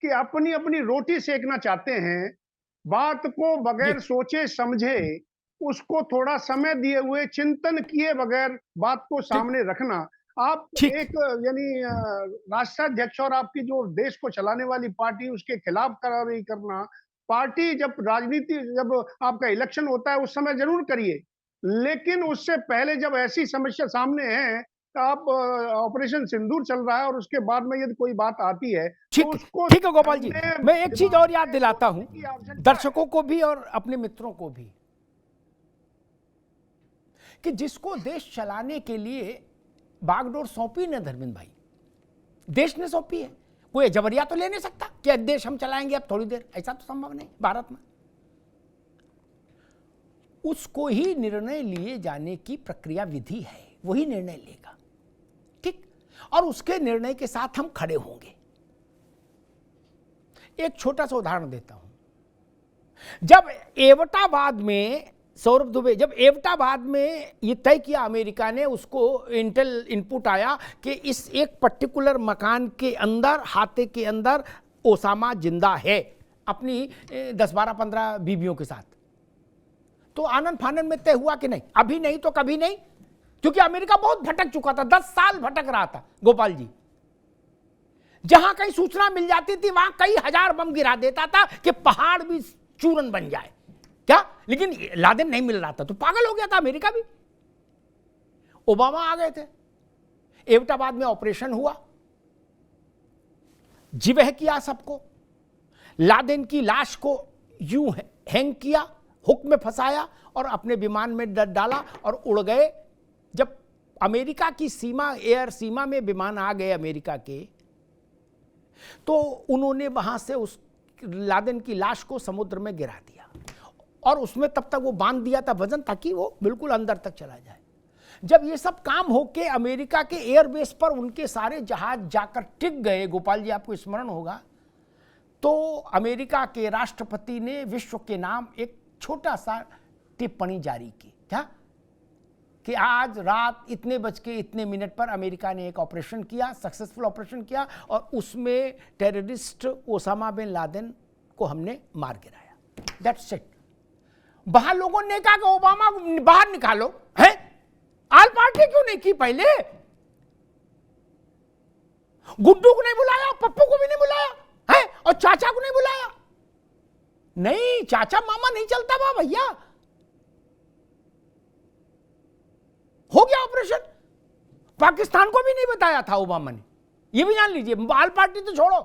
कि अपनी अपनी रोटी सेकना चाहते हैं, बात को बगैर सोचे समझे, उसको थोड़ा समय दिए हुए, चिंतन किए बगैर बात को सामने रखना। आप एक यानी राष्ट्राध्यक्ष और आपकी जो देश को चलाने वाली पार्टी, उसके खिलाफ कार्रवाई करना, पार्टी जब राजनीति, जब आपका इलेक्शन होता है उस समय जरूर करिए, लेकिन उससे पहले जब ऐसी समस्या सामने है, तो आप ऑपरेशन सिंदूर चल रहा है और उसके बाद में यदि कोई बात आती है तो उसको ठीक है गोपाल जी, मैं एक चीज और याद दिलाता हूं दर्शकों को भी और अपने मित्रों को भी, कि जिसको देश चलाने के लिए बागडोर सौंपी ना धर्मेंद्र भाई, देश ने सौंपी है, कोई जबरिया तो ले नहीं सकता कि देश हम चलाएंगे अब थोड़ी देर, ऐसा तो संभव नहीं भारत में। उसको ही निर्णय लिए जाने की प्रक्रिया विधि है, वही निर्णय लेगा, ठीक, और उसके निर्णय के साथ हम खड़े होंगे। एक छोटा सा उदाहरण देता हूं, जब एवटाबाद में सौरभ दुबे, जब एवटाबाद में ये तय किया अमेरिका ने, उसको इंटेल इनपुट आया कि इस एक पर्टिकुलर मकान के अंदर, हाथे के अंदर ओसामा जिंदा है अपनी 10-12-15 बीवियों के साथ, तो आनंद फानन में तय हुआ कि नहीं, अभी नहीं तो कभी नहीं, क्योंकि अमेरिका बहुत भटक चुका था, 10 साल भटक रहा था गोपाल जी। जहां कहीं सूचना मिल जाती थी वहां कई हजार बम गिरा देता था कि पहाड़ भी चूरन बन जाए क्या, लेकिन लादेन नहीं मिल रहा था, तो पागल हो गया था अमेरिका भी। ओबामा आ गए थे, एवटाबाद में ऑपरेशन हुआ, जिवह किया सबको, लादेन की लाश को यूं हैंग किया, हुक में फंसाया और अपने विमान में डाला और उड़ गए। जब अमेरिका की सीमा, एयर सीमा में विमान आ गए अमेरिका के, तो उन्होंने वहां से उस लादेन की लाश को समुद्र में गिरा दिया और उसमें तब तक वो बांध दिया था वजन, ताकि वो बिल्कुल अंदर तक चला जाए। जब ये सब काम होके अमेरिका के एयरबेस पर उनके सारे जहाज जाकर टिक गए, गोपाल जी आपको स्मरण होगा, तो अमेरिका के राष्ट्रपति ने विश्व के नाम एक छोटा सा टिप्पणी जारी की, क्या, कि आज रात इतने बज के इतने मिनट पर अमेरिका ने एक ऑपरेशन किया, सक्सेसफुल ऑपरेशन किया, और उसमें टेररिस्ट ओसामा बिन लादेन को हमने मार गिराया। That's it. बाहर लोगों ने कहा कि ओबामा बाहर निकालो, है आल पार्टी क्यों नहीं की पहले? गुड्डू को नहीं बुलाया, पप्पू को भी नहीं बुलाया, है, और चाचा को नहीं बुलाया। नहीं, चाचा मामा नहीं चलता वहां भैया। हो गया ऑपरेशन, पाकिस्तान को भी नहीं बताया था ओबामा ने, ये भी जान लीजिए। आल पार्टी तो छोड़ो,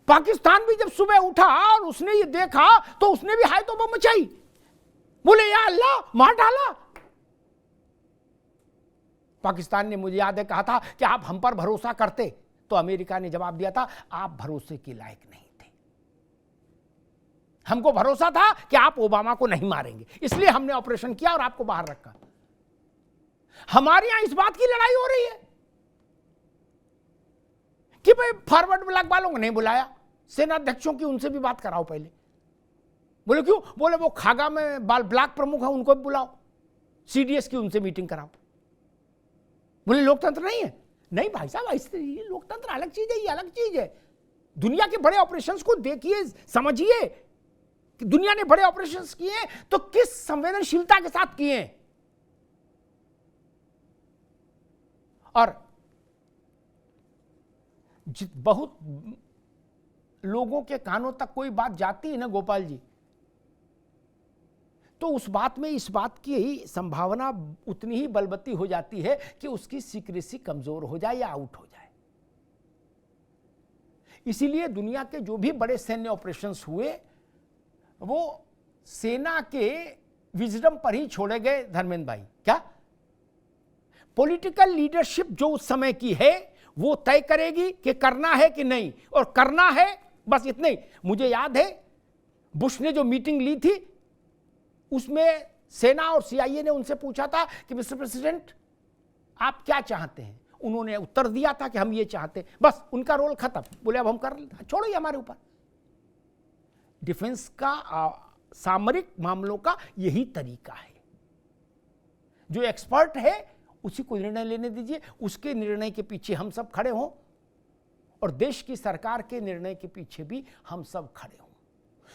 पाकिस्तान भी जब सुबह उठा और उसने ये देखा तो उसने भी हाय तौबा मचाई, बोले या अल्लाह मार डाला। पाकिस्तान ने, मुझे याद है, कहा था कि आप हम पर भरोसा करते, तो अमेरिका ने जवाब दिया था आप भरोसे के लायक नहीं थे, हमको भरोसा था कि आप ओबामा को नहीं मारेंगे, इसलिए हमने ऑपरेशन किया और आपको बाहर रखा। हमारे यहां इस बात की लड़ाई हो रही है कि भाई फॉरवर्ड ब्लॉक वालों को नहीं बुलाया, सेनाध्यक्षों की उनसे भी बात कराओ पहले। बोले क्यों? बोले वो खागा में ब्लॉक प्रमुख है, उनको भी बुलाओ, सीडीएस की उनसे मीटिंग कराओ। बोले लोकतंत्र नहीं है। नहीं भाई साहब, ऐसे ये लोकतंत्र अलग चीज है, ये अलग चीज है। दुनिया के बड़े ऑपरेशंस को देखिए, समझिए कि दुनिया ने बड़े ऑपरेशंस किए तो किस संवेदनशीलता के साथ किए। और बहुत लोगों के कानों तक कोई बात जाती है ना गोपाल जी, तो उस बात में इस बात की ही संभावना उतनी ही बलवती हो जाती है कि उसकी सीक्रेसी कमजोर हो जाए या आउट हो जाए। इसीलिए दुनिया के जो भी बड़े सैन्य ऑपरेशंस हुए वो सेना के विजडम पर ही छोड़े गए धर्मेंद्र भाई। क्या पॉलिटिकल लीडरशिप जो उस समय की है वो तय करेगी कि करना है कि नहीं, और करना है बस इतने ही। मुझे याद है बुश ने जो मीटिंग ली थी उसमें सेना और सीआईए ने उनसे पूछा था कि मिस्टर प्रेसिडेंट आप क्या चाहते हैं, उन्होंने उत्तर दिया था कि हम ये चाहते हैं, बस उनका रोल खत्म, बोले अब हम कर लेते, छोड़ो ये हमारे ऊपर। डिफेंस का सामरिक मामलों का यही तरीका है, जो एक्सपर्ट है उसी को निर्णय लेने दीजिए, उसके निर्णय के पीछे हम सब खड़े हों और देश की सरकार के निर्णय के पीछे भी हम सब खड़े हों,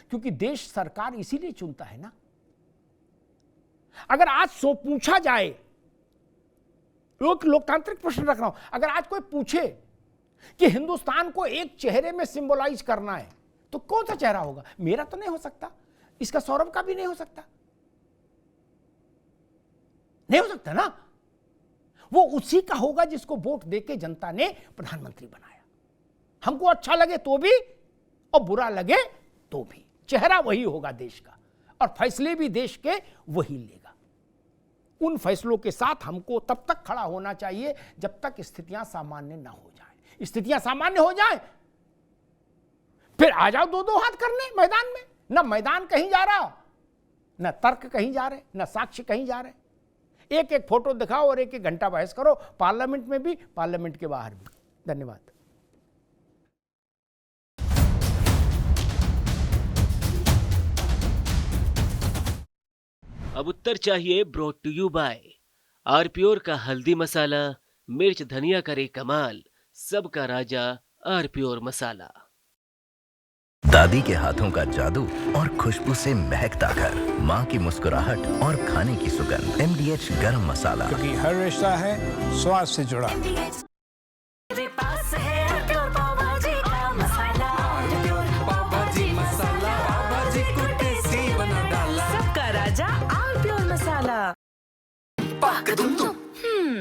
क्योंकि देश सरकार इसीलिए चुनता है ना। अगर आज सो पूछा जाए, लोकतांत्रिक प्रश्न रख रहा हूं, अगर आज कोई पूछे कि हिंदुस्तान को एक चेहरे में सिंबलाइज करना है तो कौन सा चेहरा होगा? मेरा तो नहीं हो सकता, इसका सौरभ का भी नहीं हो सकता, नहीं हो सकता ना। वो उसी का होगा जिसको वोट देके जनता ने प्रधानमंत्री बनाया। हमको अच्छा लगे तो भी और बुरा लगे तो भी चेहरा वही होगा देश का, और फैसले भी देश के वही लेगा। उन फैसलों के साथ हमको तब तक खड़ा होना चाहिए जब तक स्थितियां सामान्य ना हो जाएं। स्थितियां सामान्य हो जाएं फिर आ जाओ दो दो हाथ करने मैदान में। न मैदान कहीं जा रहा, न तर्क कहीं जा रहे, न साक्ष्य कहीं जा रहे। एक एक फोटो दिखाओ और एक एक घंटा बहस करो, पार्लियामेंट में भी, पार्लियामेंट के बाहर भी। धन्यवाद। अब उत्तर चाहिए ब्रॉट टू यू बाय आरप्योर का हल्दी मसाला, मिर्च धनिया करे कमाल, सबका राजा आरप्योर मसाला। दादी के हाथों का जादू और खुशबू से महकता घर, माँ की मुस्कुराहट और खाने की सुगंध। MDH गरम मसाला, क्योंकि हर रिश्ता है स्वाद से जुड़ा। मेरे पास है आरप्योर पाव भाजी का मसाला, आरप्योर पाव भाजी मसाला, पाव भाजी को टेस्टी बना डाला, सबका राजा आरप्योर मसाला।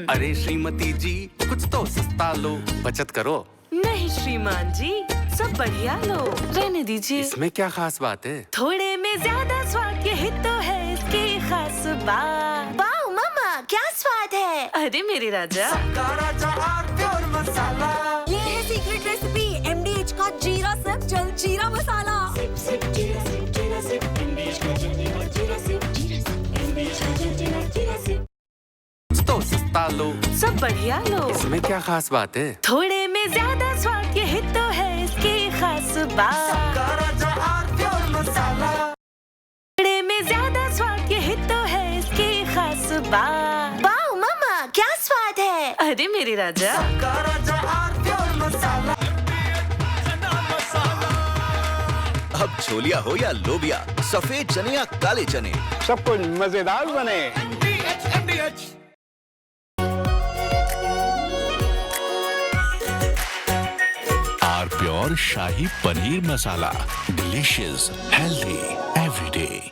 अरे श्रीमती जी कुछ तो सस्ता लो, बचत करो। नहीं श्रीमान जी, सब बढ़िया लो, रहने दीजिए। इसमें क्या खास बात है? थोड़े में ज्यादा स्वाद, यही तो है इसकी खास बात। वाओ मामा, क्या स्वाद है। अरे मेरे राजा, सबका राजा आरप्योर मसाला। ये है सीक्रेट रेसिपी MDH का जीरा सिर्फ जलजीरा मसाला। सिप सिप जीरा सिप जीरा सिप, MDH का जलजीरा जीरा सिप जीरा सिप, MDH का जलजीरा जीरा सिप। कुछ तो सस्ता लो, सब बढ़िया लो, इसमें क्या खास बात है? थोड़े में ज्यादा स्वाद, यही तो है इसकी खास बात। सबका राजा आरप्योर मसाला। थोड़े में ज्यादा स्वाद, यही तो है इसकी खास बात। वाओ मामा, क्या स्वाद है। अरे मेरे राजा, सबका राजा आरप्योर मसाला। अब छोलिया हो या लोबिया, सफेद चने या काले चने, सब कुछ मजेदार बने। आरप्योर शाही paneer masala, delicious, healthy everyday.